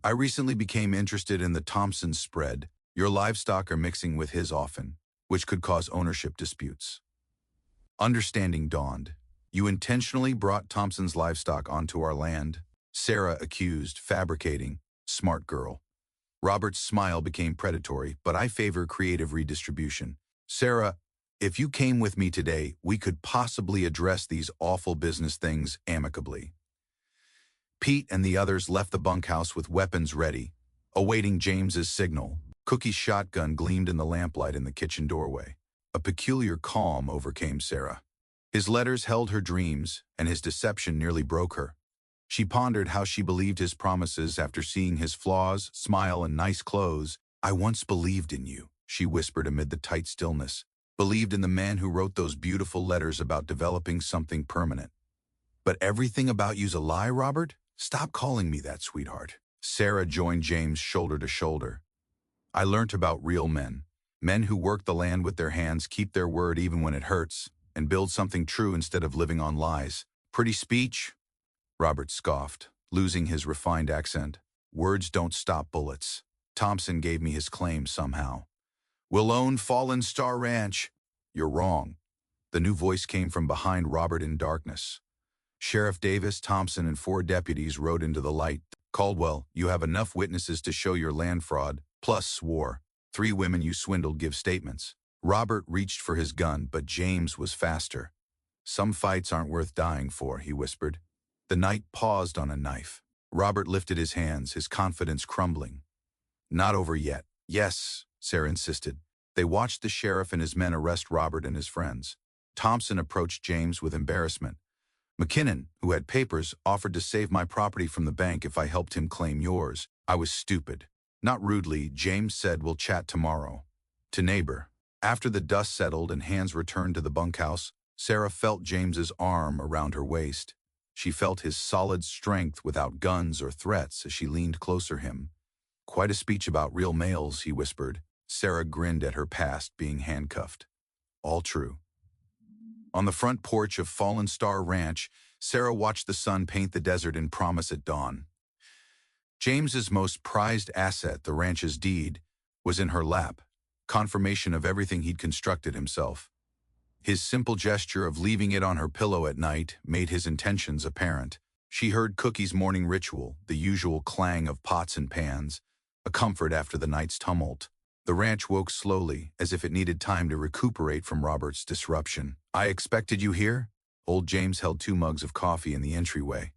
"I recently became interested in the Thompson spread. Your livestock are mixing with his often, which could cause ownership disputes." Understanding dawned. "You intentionally brought Thompson's livestock onto our land?" Sarah accused, fabricating. "Smart girl." Robert's smile became predatory, "But I favor creative redistribution." "Sarah, if you came with me today, we could possibly address these awful business things amicably." Pete and the others left the bunkhouse with weapons ready, awaiting James's signal. Cookie's shotgun gleamed in the lamplight in the kitchen doorway. A peculiar calm overcame Sarah. His letters held her dreams, and his deception nearly broke her. She pondered how she believed his promises after seeing his flaws, smile, and nice clothes. "I once believed in you," she whispered amid the tight stillness. "Believed in the man who wrote those beautiful letters about developing something permanent. But everything about you's a lie, Robert? Stop calling me that, sweetheart." Sarah joined James shoulder to shoulder. "I learnt about real men. Men who work the land with their hands, keep their word even when it hurts, and build something true instead of living on lies." "Pretty speech?" Robert scoffed, losing his refined accent. "Words don't stop bullets. Thompson gave me his claim somehow. We'll own Fallen Star Ranch." "You're wrong." The new voice came from behind Robert in darkness. Sheriff Davis, Thompson, and 4 deputies rode into the light. "Caldwell, you have enough witnesses to show your land fraud, plus swore. 3 women you swindled give statements." Robert reached for his gun, but James was faster. "Some fights aren't worth dying for," he whispered. The knight paused on a knife. Robert lifted his hands, his confidence crumbling. "Not over yet." "Yes," Sarah insisted. They watched the sheriff and his men arrest Robert and his friends. Thompson approached James with embarrassment. "McKinnon, who had papers, offered to save my property from the bank if I helped him claim yours. I was stupid." Not rudely, James said, "We'll chat tomorrow." To neighbor. After the dust settled and hands returned to the bunkhouse, Sarah felt James's arm around her waist. She felt his solid strength without guns or threats as she leaned closer him. "Quite a speech about real males," he whispered. Sarah grinned at her past being handcuffed. All true. On the front porch of Fallen Star Ranch, Sarah watched the sun paint the desert in promise at dawn. James's most prized asset, the ranch's deed, was in her lap, confirmation of everything he'd constructed himself. His simple gesture of leaving it on her pillow at night made his intentions apparent. She heard Cookie's morning ritual, the usual clang of pots and pans, a comfort after the night's tumult. The ranch woke slowly, as if it needed time to recuperate from Robert's disruption. "I expected you here?" Old James held 2 mugs of coffee in the entryway.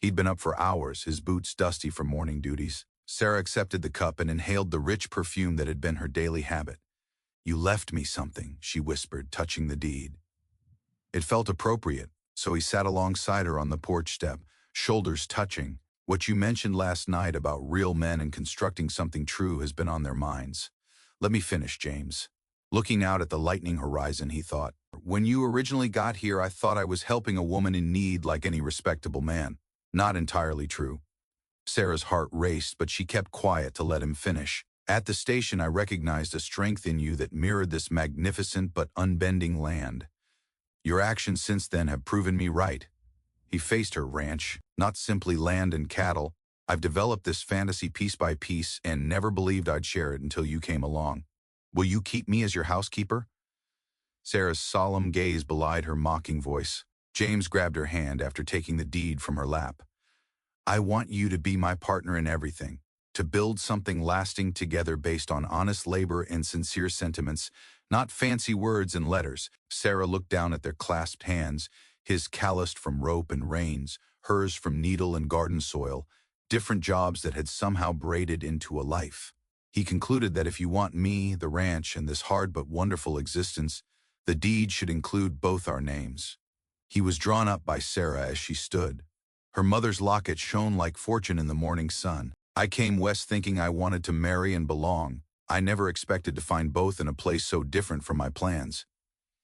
He'd been up for hours, his boots dusty from morning duties. Sarah accepted the cup and inhaled the rich perfume that had been her daily habit. "You left me something," she whispered, touching the deed. It felt appropriate, so he sat alongside her on the porch step, shoulders touching. "What you mentioned last night about real men and constructing something true has been on their minds." "Let me finish, James." Looking out at the lightening horizon, he thought, "When you originally got here, I thought I was helping a woman in need like any respectable man." Not entirely true. Sarah's heart raced, but she kept quiet to let him finish. "At the station, I recognized a strength in you that mirrored this magnificent but unbending land. Your actions since then have proven me right." He faced her. "Ranch, not simply land and cattle. I've developed this fantasy piece by piece and never believed I'd share it until you came along. Will you keep me as your housekeeper?" Sarah's solemn gaze belied her mocking voice. James grabbed her hand after taking the deed from her lap. "I want you to be my partner in everything, to build something lasting together based on honest labor and sincere sentiments, not fancy words and letters." Sarah looked down at their clasped hands, his calloused from rope and reins, hers from needle and garden soil, different jobs that had somehow braided into a life. He concluded that if you want me, the ranch, and this hard but wonderful existence, the deed should include both our names. He was drawn up by Sarah as she stood. Her mother's locket shone like fortune in the morning sun. "I came west thinking I wanted to marry and belong. I never expected to find both in a place so different from my plans."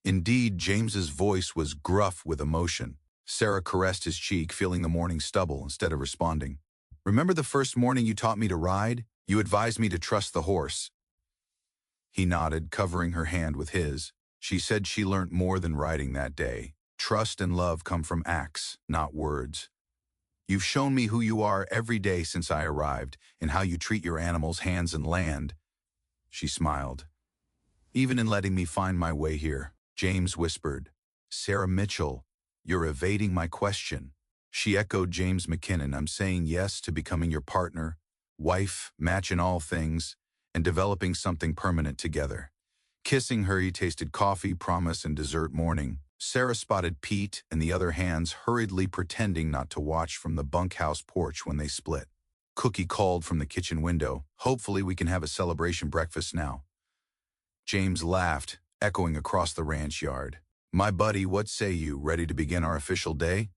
Indeed, James's voice was gruff with emotion. Sarah caressed his cheek, feeling the morning stubble instead of responding. "Remember the first morning you taught me to ride? You advised me to trust the horse." He nodded, covering her hand with his. She said she learnt more than riding that day. Trust and love come from acts, not words. "You've shown me who you are every day since I arrived, and how you treat your animals, hands, and land." She smiled. "Even in letting me find my way here." James whispered, "Sarah Mitchell, you're evading my question." She echoed James McKinnon. "I'm saying yes to becoming your partner, wife, match in all things, and developing something permanent together." Kissing her, he tasted coffee, promise, and dessert morning. Sarah spotted Pete and the other hands hurriedly pretending not to watch from the bunkhouse porch when they split. Cookie called from the kitchen window, "Hopefully we can have a celebration breakfast now." James laughed, echoing across the ranch yard. "My buddy, what say you, ready to begin our official day?"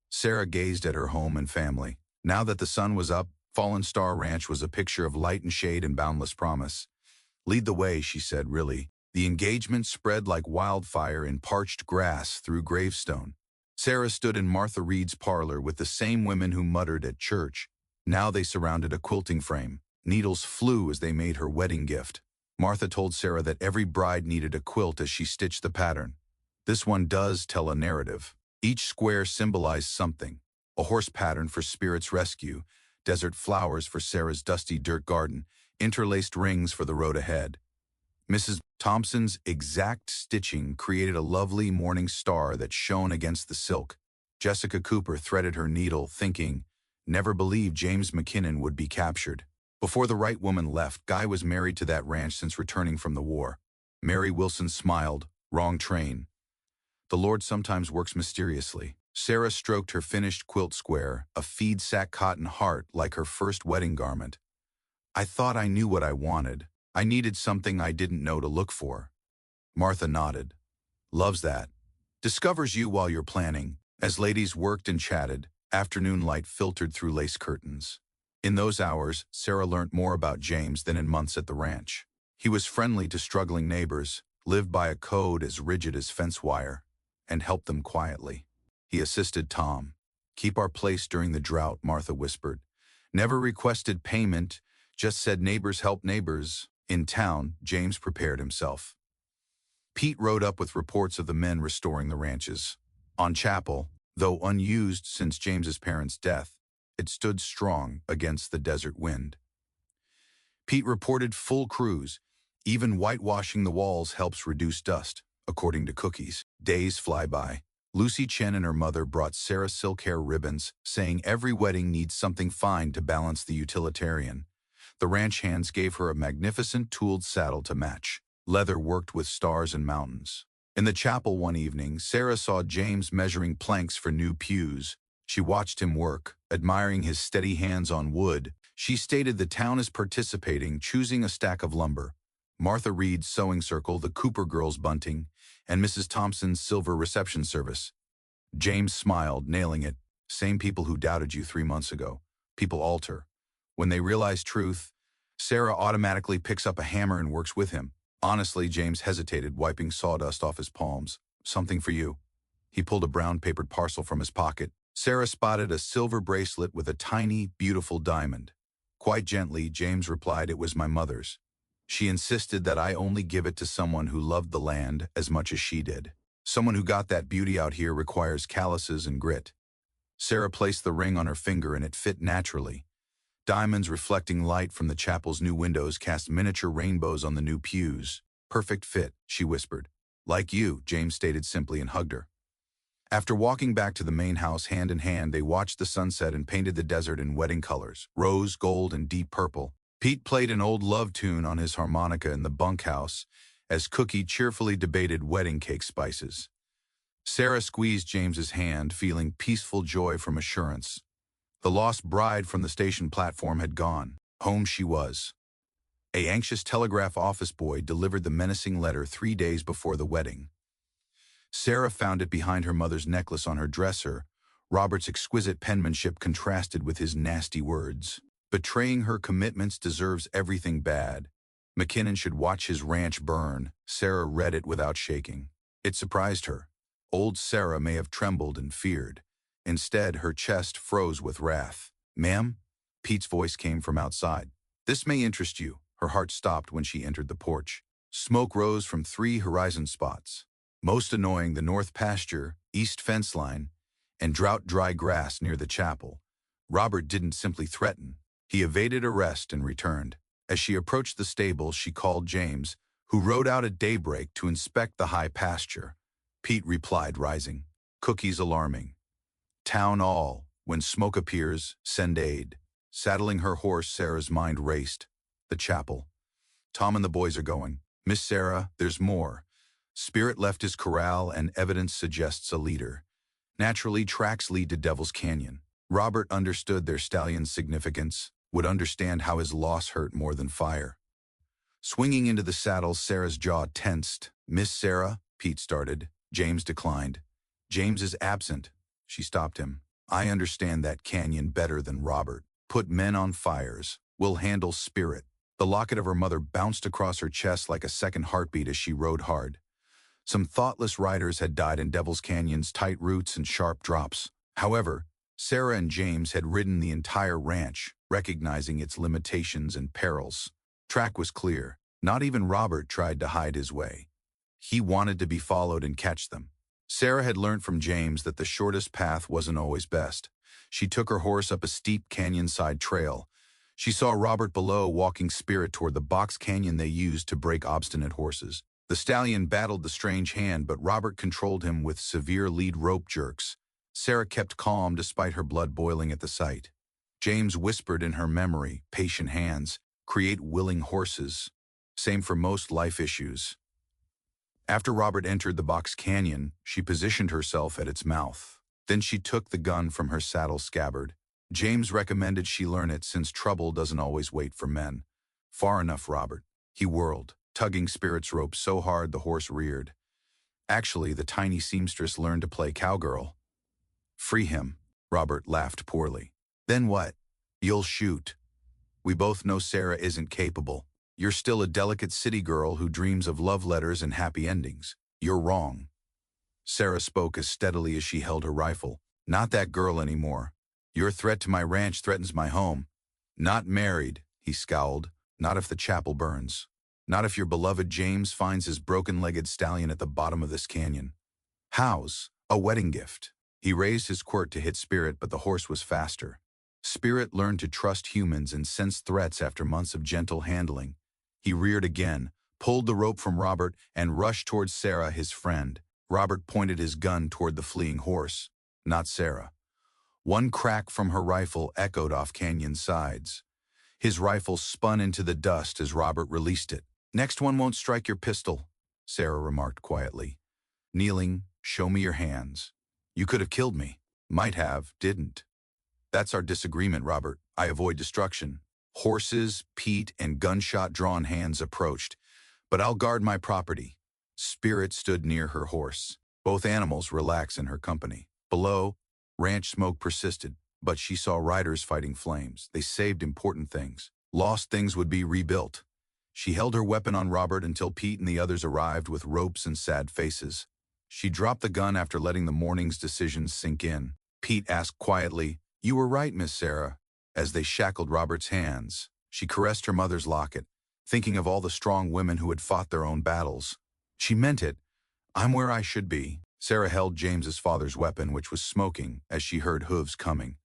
Sarah gazed at her home and family. Now that the sun was up, Fallen Star Ranch was a picture of light and shade and boundless promise. "Lead the way," she said, really. The engagement spread like wildfire in parched grass through gravestone. Sarah stood in Martha Reed's parlor with the same women who muttered at church. Now they surrounded a quilting frame. Needles flew as they made her wedding gift. Martha told Sarah that every bride needed a quilt as she stitched the pattern. "This one does tell a narrative." Each square symbolized something: a horse pattern for Spirit's rescue, desert flowers for Sarah's dusty dirt garden, interlaced rings for the road ahead. Mrs. Thompson's exact stitching created a lovely morning star that shone against the silk. Jessica Cooper threaded her needle, thinking, "Never believed James McKinnon would be captured." Before the right woman left, Guy was married to that ranch since returning from the war. Mary Wilson smiled. "Wrong train. The Lord sometimes works mysteriously." Sarah stroked her finished quilt square, a feed sack cotton heart like her first wedding garment. "I thought I knew what I wanted. I needed something I didn't know to look for." Martha nodded. "Loves that. Discovers you while you're planning." As ladies worked and chatted, afternoon light filtered through lace curtains. In those hours, Sarah learned more about James than in months at the ranch. He was friendly to struggling neighbors, lived by a code as rigid as fence wire, and helped them quietly. He assisted Tom. "Keep our place during the drought," Martha whispered. Never requested payment, just said neighbors help neighbors. In town, James prepared himself. Pete rode up with reports of the men restoring the ranches. On Chapel, though unused since James's parents' death, it stood strong against the desert wind. Pete reported full crews. Even whitewashing the walls helps reduce dust, according to Cookies. Days fly by. Lucy Chen and her mother brought Sarah silk hair ribbons, saying every wedding needs something fine to balance the utilitarian. The ranch hands gave her a magnificent tooled saddle to match, leather worked with stars and mountains. In the chapel one evening, Sarah saw James measuring planks for new pews. She watched him work, admiring his steady hands on wood. She stated the town is participating, choosing a stack of lumber. Martha Reed's sewing circle, the Cooper girls' bunting, and Mrs. Thompson's silver reception service. James smiled, nailing it. "Same people who doubted you 3 months ago. People alter. When they realize truth." Sarah automatically picks up a hammer and works with him. Honestly, James hesitated, wiping sawdust off his palms. "Something for you." He pulled a brown papered parcel from his pocket. Sarah spotted a silver bracelet with a tiny, beautiful diamond. Quite gently, James replied, "It was my mother's. She insisted that I only give it to someone who loved the land as much as she did. Someone who got that beauty out here requires calluses and grit." Sarah placed the ring on her finger and it fit naturally. Diamonds reflecting light from the chapel's new windows cast miniature rainbows on the new pews. "Perfect fit," she whispered. "Like you," James stated simply and hugged her. After walking back to the main house hand in hand, they watched the sunset and painted the desert in wedding colors, rose, gold, and deep purple. Pete played an old love tune on his harmonica in the bunkhouse as Cookie cheerfully debated wedding cake spices. Sarah squeezed James's hand, feeling peaceful joy from assurance. The lost bride from the station platform had gone. Home she was. A anxious telegraph office boy delivered the menacing letter 3 days before the wedding. Sarah found it behind her mother's necklace on her dresser. Robert's exquisite penmanship contrasted with his nasty words. "Betraying her commitments deserves everything bad. McKinnon should watch his ranch burn." Sarah read it without shaking. It surprised her. Old Sarah may have trembled and feared. Instead, her chest froze with wrath. "Ma'am?" Pete's voice came from outside. "This may interest you." Her heart stopped when she entered the porch. Smoke rose from 3 horizon spots. Most annoying, the north pasture, east fence line, and drought-dry grass near the chapel. Robert didn't simply threaten. He evaded arrest and returned. As she approached the stable, she called James, who rode out at daybreak to inspect the high pasture. Pete replied, rising. "Cookies alarming. Town all. When smoke appears, send aid." Saddling her horse, Sarah's mind raced. The chapel. "Tom and the boys are going." "Miss Sarah, there's more." Spirit left his corral and evidence suggests a leader. Naturally, tracks lead to Devil's Canyon. Robert understood their stallion's significance, would understand how his loss hurt more than fire. Swinging into the saddle, Sarah's jaw tensed. "Miss Sarah," Pete started. James declined. "James is absent." She stopped him. I understand that canyon better than Robert. Put men on fires. We'll handle spirit. The locket of her mother bounced across her chest like a second heartbeat as she rode hard. Some thoughtless riders had died in Devil's Canyon's tight roots and sharp drops. However, Sarah and James had ridden the entire ranch, recognizing its limitations and perils. Track was clear. Not even Robert tried to hide his way. He wanted to be followed and catch them. Sarah had learned from James that the shortest path wasn't always best. She took her horse up a steep canyon-side trail. She saw Robert below walking Spirit toward the box canyon they used to break obstinate horses. The stallion battled the strange hand, but Robert controlled him with severe lead rope jerks. Sarah kept calm despite her blood boiling at the sight. James whispered in her memory, patient hands, create willing horses. Same for most life issues. After Robert entered the box canyon, she positioned herself at its mouth. Then she took the gun from her saddle scabbard. James recommended she learn it since trouble doesn't always wait for men. Far enough, Robert. He whirled, tugging Spirit's rope so hard the horse reared. Actually, the tiny seamstress learned to play cowgirl. Free him, Robert laughed poorly. Then what? You'll shoot. We both know Sarah isn't capable. You're still a delicate city girl who dreams of love letters and happy endings. You're wrong. Sarah spoke as steadily as she held her rifle. Not that girl anymore. Your threat to my ranch threatens my home. Not married, he scowled. Not if the chapel burns. Not if your beloved James finds his broken-legged stallion at the bottom of this canyon. How's a wedding gift? He raised his quirt to hit Spirit, but the horse was faster. Spirit learned to trust humans and sense threats after months of gentle handling. He reared again, pulled the rope from Robert, and rushed towards Sarah, his friend. Robert pointed his gun toward the fleeing horse, not Sarah. One crack from her rifle echoed off canyon sides. His rifle spun into the dust as Robert released it. Next one won't strike your pistol, Sarah remarked quietly. Kneeling, show me your hands. You could have killed me. Might have, didn't. That's our disagreement, Robert. I avoid destruction. Horses, Pete, and gunshot-drawn hands approached. But I'll guard my property. Spirit stood near her horse. Both animals relaxed in her company. Below, ranch smoke persisted, but she saw riders fighting flames. They saved important things. Lost things would be rebuilt. She held her weapon on Robert until Pete and the others arrived with ropes and sad faces. She dropped the gun after letting the morning's decisions sink in. Pete asked quietly, "You were right, Miss Sarah." As they shackled Robert's hands, she caressed her mother's locket, thinking of all the strong women who had fought their own battles. She meant it. I'm where I should be. Sarah held James's father's weapon, which was smoking, as she heard hooves coming.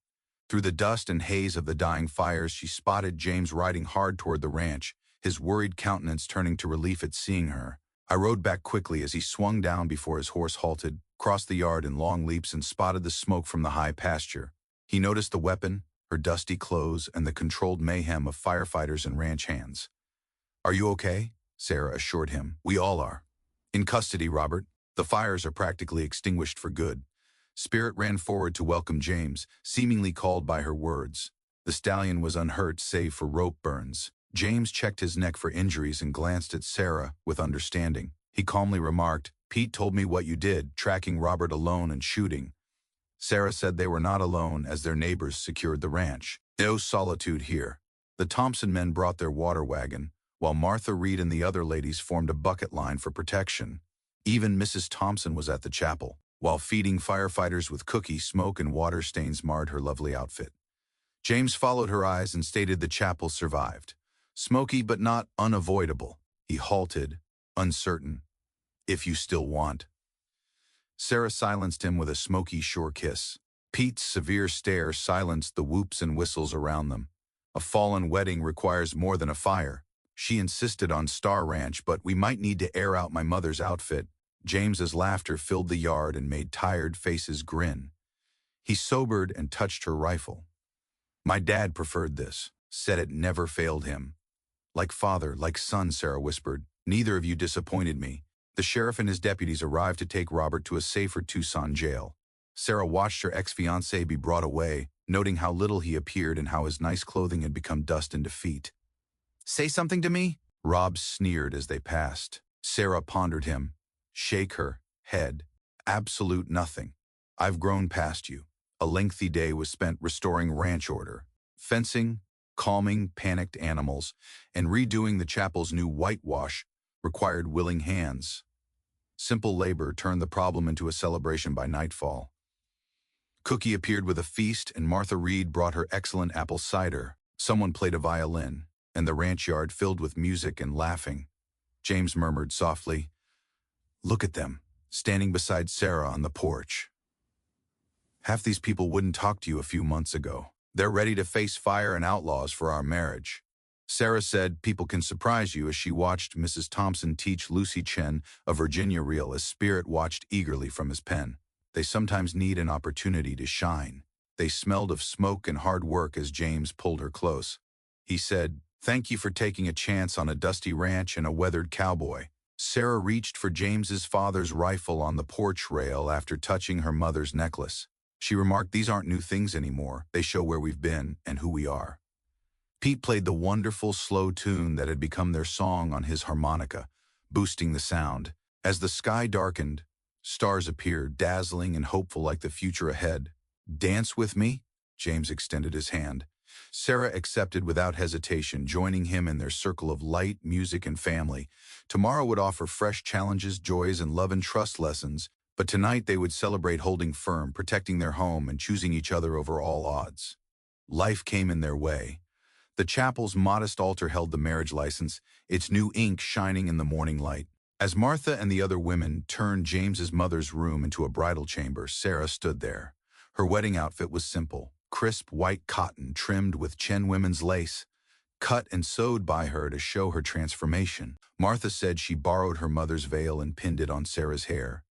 Through the dust and haze of the dying fires, she spotted James riding hard toward the ranch, his worried countenance turning to relief at seeing her. I rode back quickly as he swung down before his horse halted, crossed the yard in long leaps, and spotted the smoke from the high pasture. He noticed the weapon, her dusty clothes, and the controlled mayhem of firefighters and ranch hands. Are you okay? Sarah assured him. We all are. In custody, Robert. The fires are practically extinguished for good. Spirit ran forward to welcome James, seemingly called by her words. The stallion was unhurt save for rope burns. James checked his neck for injuries and glanced at Sarah with understanding. He calmly remarked, Pete told me what you did, tracking Robert alone and shooting. Sarah said they were not alone as their neighbors secured the ranch. No solitude here. The Thompson men brought their water wagon, while Martha Reed and the other ladies formed a bucket line for protection. Even Mrs. Thompson was at the chapel, while feeding firefighters with cookie smoke and water stains marred her lovely outfit. James followed her eyes and stated the chapel survived. Smoky but not unavoidable. He halted, uncertain. If you still want. Sarah silenced him with a smoky shore kiss. Pete's severe stare silenced the whoops and whistles around them. A fallen wedding requires more than a fire. She insisted on Star Ranch, but we might need to air out my mother's outfit. James's laughter filled the yard and made tired faces grin. He sobered and touched her rifle. My dad preferred this, said it never failed him. Like father, like son, Sarah whispered. Neither of you disappointed me. The sheriff and his deputies arrived to take Robert to a safer Tucson jail. Sarah watched her ex-fiancé be brought away, noting how little he appeared and how his nice clothing had become dust and defeat. Say something to me? Rob sneered as they passed. Sarah pondered him. Shake her head. Absolute nothing. I've grown past you. A lengthy day was spent restoring ranch order, fencing, calming panicked animals, and redoing the chapel's new whitewash required willing hands. Simple labor turned the problem into a celebration by nightfall. Cookie appeared with a feast, and Martha Reed brought her excellent apple cider. Someone played a violin, and the ranch yard filled with music and laughing. James murmured softly, "Look at them, standing beside Sarah on the porch. Half these people wouldn't talk to you a few months ago. They're ready to face fire and outlaws for our marriage." Sarah said people can surprise you as she watched Mrs. Thompson teach Lucy Chen a Virginia reel as Spirit watched eagerly from his pen. They sometimes need an opportunity to shine. They smelled of smoke and hard work as James pulled her close. He said, "Thank you for taking a chance on a dusty ranch and a weathered cowboy." Sarah reached for James's father's rifle on the porch rail after touching her mother's necklace. She remarked, "These aren't new things anymore. They show where we've been and who we are." Pete played the wonderful slow tune that had become their song on his harmonica, boosting the sound. As the sky darkened, stars appeared, dazzling and hopeful like the future ahead. "Dance with me?" James extended his hand. Sarah accepted without hesitation, joining him in their circle of light, music, and family. Tomorrow would offer fresh challenges, joys, and love and trust lessons, but tonight they would celebrate holding firm, protecting their home, and choosing each other over all odds. Life came in their way. The chapel's modest altar held the marriage license, its new ink shining in the morning light. As Martha and the other women turned James's mother's room into a bridal chamber, Sarah stood there. Her wedding outfit was simple, crisp white cotton trimmed with Chen women's lace, cut and sewed by her to show her transformation. Martha said she borrowed her mother's veil and pinned it on Sarah's hair.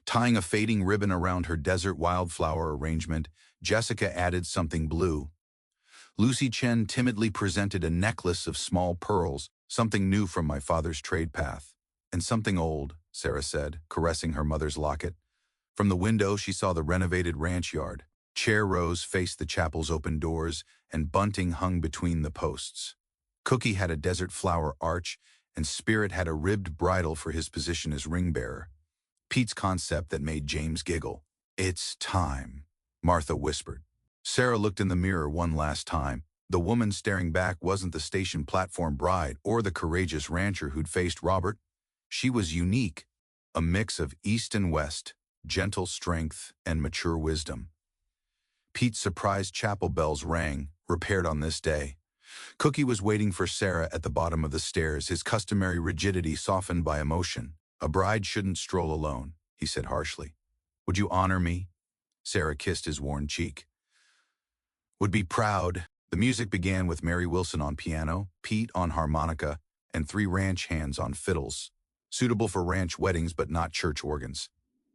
Tying a fading ribbon around her desert wildflower arrangement, Jessica added something blue. Lucy Chen timidly presented a necklace of small pearls, "Something new from my father's trade path." "And something old," Sarah said, caressing her mother's locket. From the window, she saw the renovated ranch yard. Chair rows faced the chapel's open doors, and bunting hung between the posts. Cookie had a desert flower arch, and Spirit had a ribbed bridle for his position as ring-bearer. Pete's concept that made James giggle. "It's time," Martha whispered. Sarah looked in the mirror one last time. The woman staring back wasn't the station platform bride or the courageous rancher who'd faced Robert. She was unique, a mix of East and West, gentle strength and mature wisdom. Pete's surprised chapel bells rang, repaired on this day. Cookie was waiting for Sarah at the bottom of the stairs, his customary rigidity softened by emotion. "A bride shouldn't stroll alone," he said harshly. "Would you honor me?" Sarah kissed his worn cheek. "Would be proud." The music began with Mary Wilson on piano, Pete on harmonica, and 3 ranch hands on fiddles, suitable for ranch weddings but not church organs.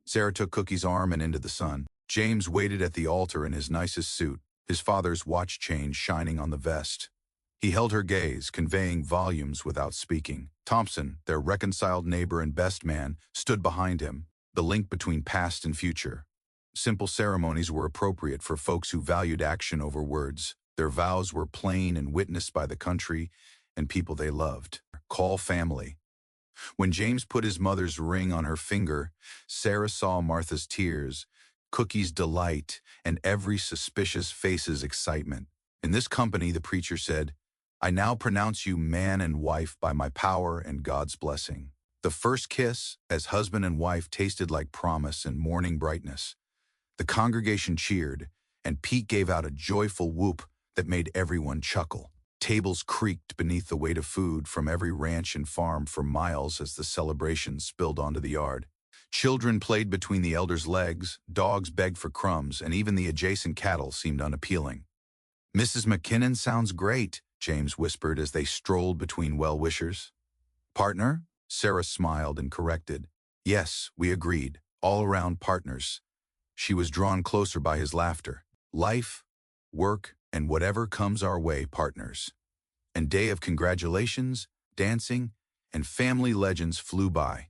Sarah took Cookie's arm and into the sun. James waited at the altar in his nicest suit, his father's watch chain shining on the vest. He held her gaze, conveying volumes without speaking. Thompson, their reconciled neighbor and best man, stood behind him, the link between past and future. Simple ceremonies were appropriate for folks who valued action over words. Their vows were plain and witnessed by the country and people they loved. "Call family." When James put his mother's ring on her finger, Sarah saw Martha's tears, Cookie's delight, and every suspicious face's excitement. In this company, the preacher said, "I now pronounce you man and wife by my power and God's blessing." The first kiss, as husband and wife, tasted like promise and morning brightness. The congregation cheered, and Pete gave out a joyful whoop that made everyone chuckle. Tables creaked beneath the weight of food from every ranch and farm for miles as the celebration spilled onto the yard. Children played between the elders' legs, dogs begged for crumbs, and even the adjacent cattle seemed unappealing. "Mrs. McKinnon sounds great," James whispered as they strolled between well-wishers. "Partner?" Sarah smiled and corrected. "Yes, we agreed. All-around partners." She was drawn closer by his laughter. "Life, work, and whatever comes our way, partners." And day of congratulations, dancing, and family legends flew by.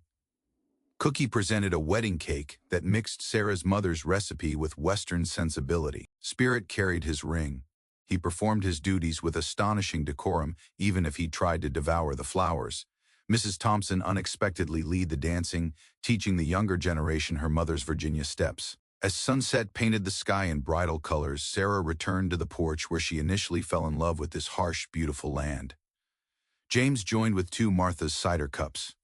Cookie presented a wedding cake that mixed Sarah's mother's recipe with Western sensibility. Spirit carried his ring. He performed his duties with astonishing decorum, even if he tried to devour the flowers. Mrs. Thompson unexpectedly led the dancing, teaching the younger generation her mother's Virginia steps. As sunset painted the sky in bridal colors, Sarah returned to the porch where she initially fell in love with this harsh, beautiful land. James joined with two Martha's cider cups.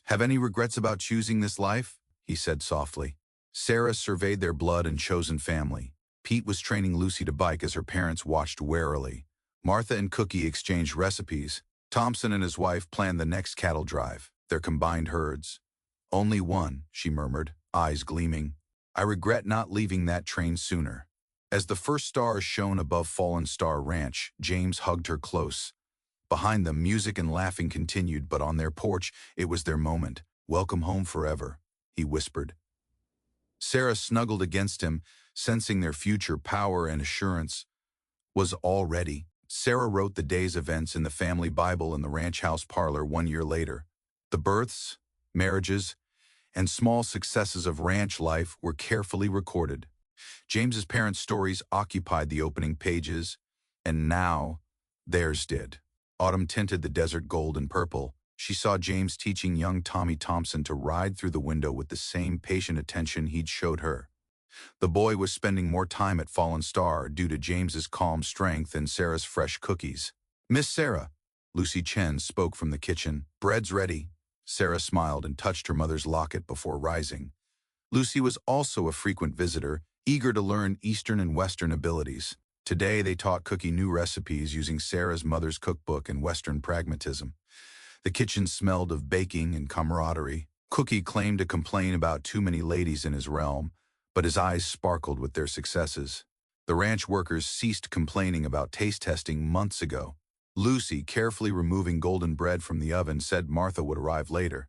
"Have any regrets about choosing this life?" he said softly. Sarah surveyed their blood and chosen family. Pete was training Lucy to bike as her parents watched warily. Martha and Cookie exchanged recipes. Thompson and his wife planned the next cattle drive, their combined herds. "Only one," she murmured, eyes gleaming. "I regret not leaving that train sooner." As the first stars shone above Fallen Star Ranch, James hugged her close. Behind them, music and laughing continued, but on their porch, it was their moment. "Welcome home forever," he whispered. Sarah snuggled against him, sensing their future power and assurance was all ready. Sarah wrote the day's events in the family Bible in the ranch house parlor 1 year later. The births, marriages, and small successes of ranch life were carefully recorded. James's parents' stories occupied the opening pages, and now theirs did. Autumn tinted the desert gold and purple. She saw James teaching young Tommy Thompson to ride through the window with the same patient attention he'd showed her. The boy was spending more time at Fallen Star due to James's calm strength and Sarah's fresh cookies. "Miss Sarah," Lucy Chen spoke from the kitchen. "Bread's ready." Sarah smiled and touched her mother's locket before rising. Lucy was also a frequent visitor, eager to learn Eastern and Western abilities. Today they taught Cookie new recipes using Sarah's mother's cookbook and Western pragmatism. The kitchen smelled of baking and camaraderie. Cookie claimed to complain about too many ladies in his realm, but his eyes sparkled with their successes. The ranch workers ceased complaining about taste testing months ago. Lucy, carefully removing golden bread from the oven, said Martha would arrive later.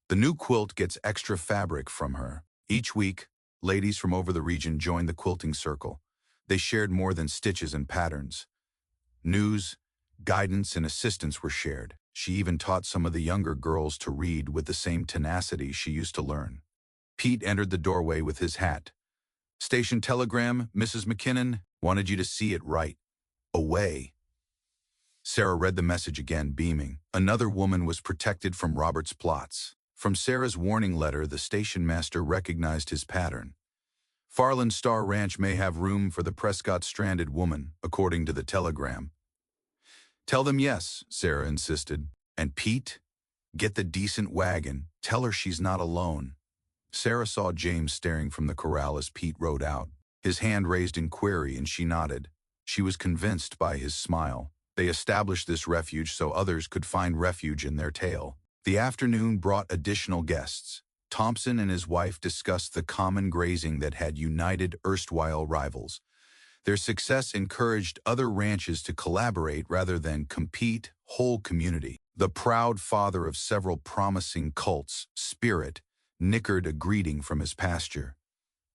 "The new quilt gets extra fabric from her." Each week, ladies from over the region joined the quilting circle. They shared more than stitches and patterns. News, guidance, and assistance were shared. She even taught some of the younger girls to read with the same tenacity she used to learn. Pete entered the doorway with his hat. "Station telegram, Mrs. McKinnon. Wanted you to see it right away." Sarah read the message again, beaming. Another woman was protected from Robert's plots. From Sarah's warning letter, the station master recognized his pattern. Fallen Star Ranch may have room for the Prescott stranded woman, according to the telegram. "Tell them yes," Sarah insisted. "And Pete, get the decent wagon. Tell her she's not alone." Sarah saw James staring from the corral as Pete rode out. His hand raised in query, and she nodded. She was convinced by his smile. They established this refuge so others could find refuge in their tale. The afternoon brought additional guests. Thompson and his wife discussed the common grazing that had united erstwhile rivals. Their success encouraged other ranches to collaborate rather than compete. Whole community. The proud father of several promising colts, Spirit, nickered a greeting from his pasture.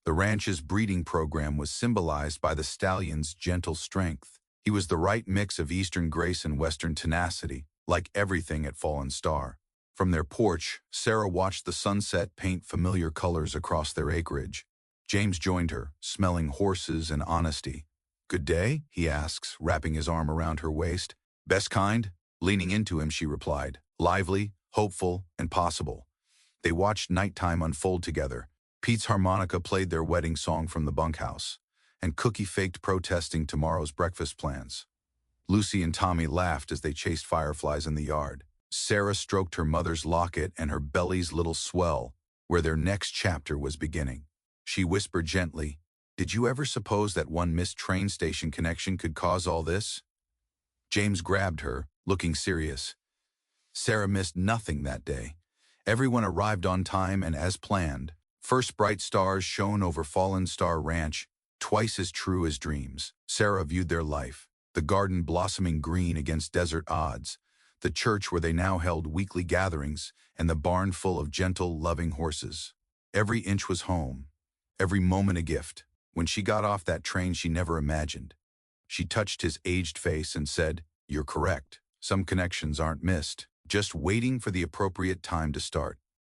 The ranch's breeding program was symbolized by the stallion's gentle strength. He was the right mix of Eastern grace and Western tenacity, like everything at Fallen Star. From their porch, Sarah watched the sunset paint familiar colors across their acreage. James joined her, smelling horses and honesty. "Good day?" he asks, wrapping his arm around her waist. "Best kind?" Leaning into him, she replied, lively, hopeful, and possible. They watched nighttime unfold together. Pete's harmonica played their wedding song from the bunkhouse, and Cookie faked protesting tomorrow's breakfast plans. Lucy and Tommy laughed as they chased fireflies in the yard. Sarah stroked her mother's locket and her belly's little swell, where their next chapter was beginning. She whispered gently, "Did you ever suppose that one missed train station connection could cause all this?" James grabbed her, looking serious. Sarah missed nothing that day. Everyone arrived on time and as planned. First bright stars shone over Fallen Star Ranch, twice as true as dreams. Sarah viewed their life, the garden blossoming green against desert odds, the church where they now held weekly gatherings, and the barn full of gentle, loving horses. Every inch was home, every moment a gift. When she got off that train she never imagined. She touched his aged face and said, "You're correct. Some connections aren't missed, just waiting for the appropriate time to start."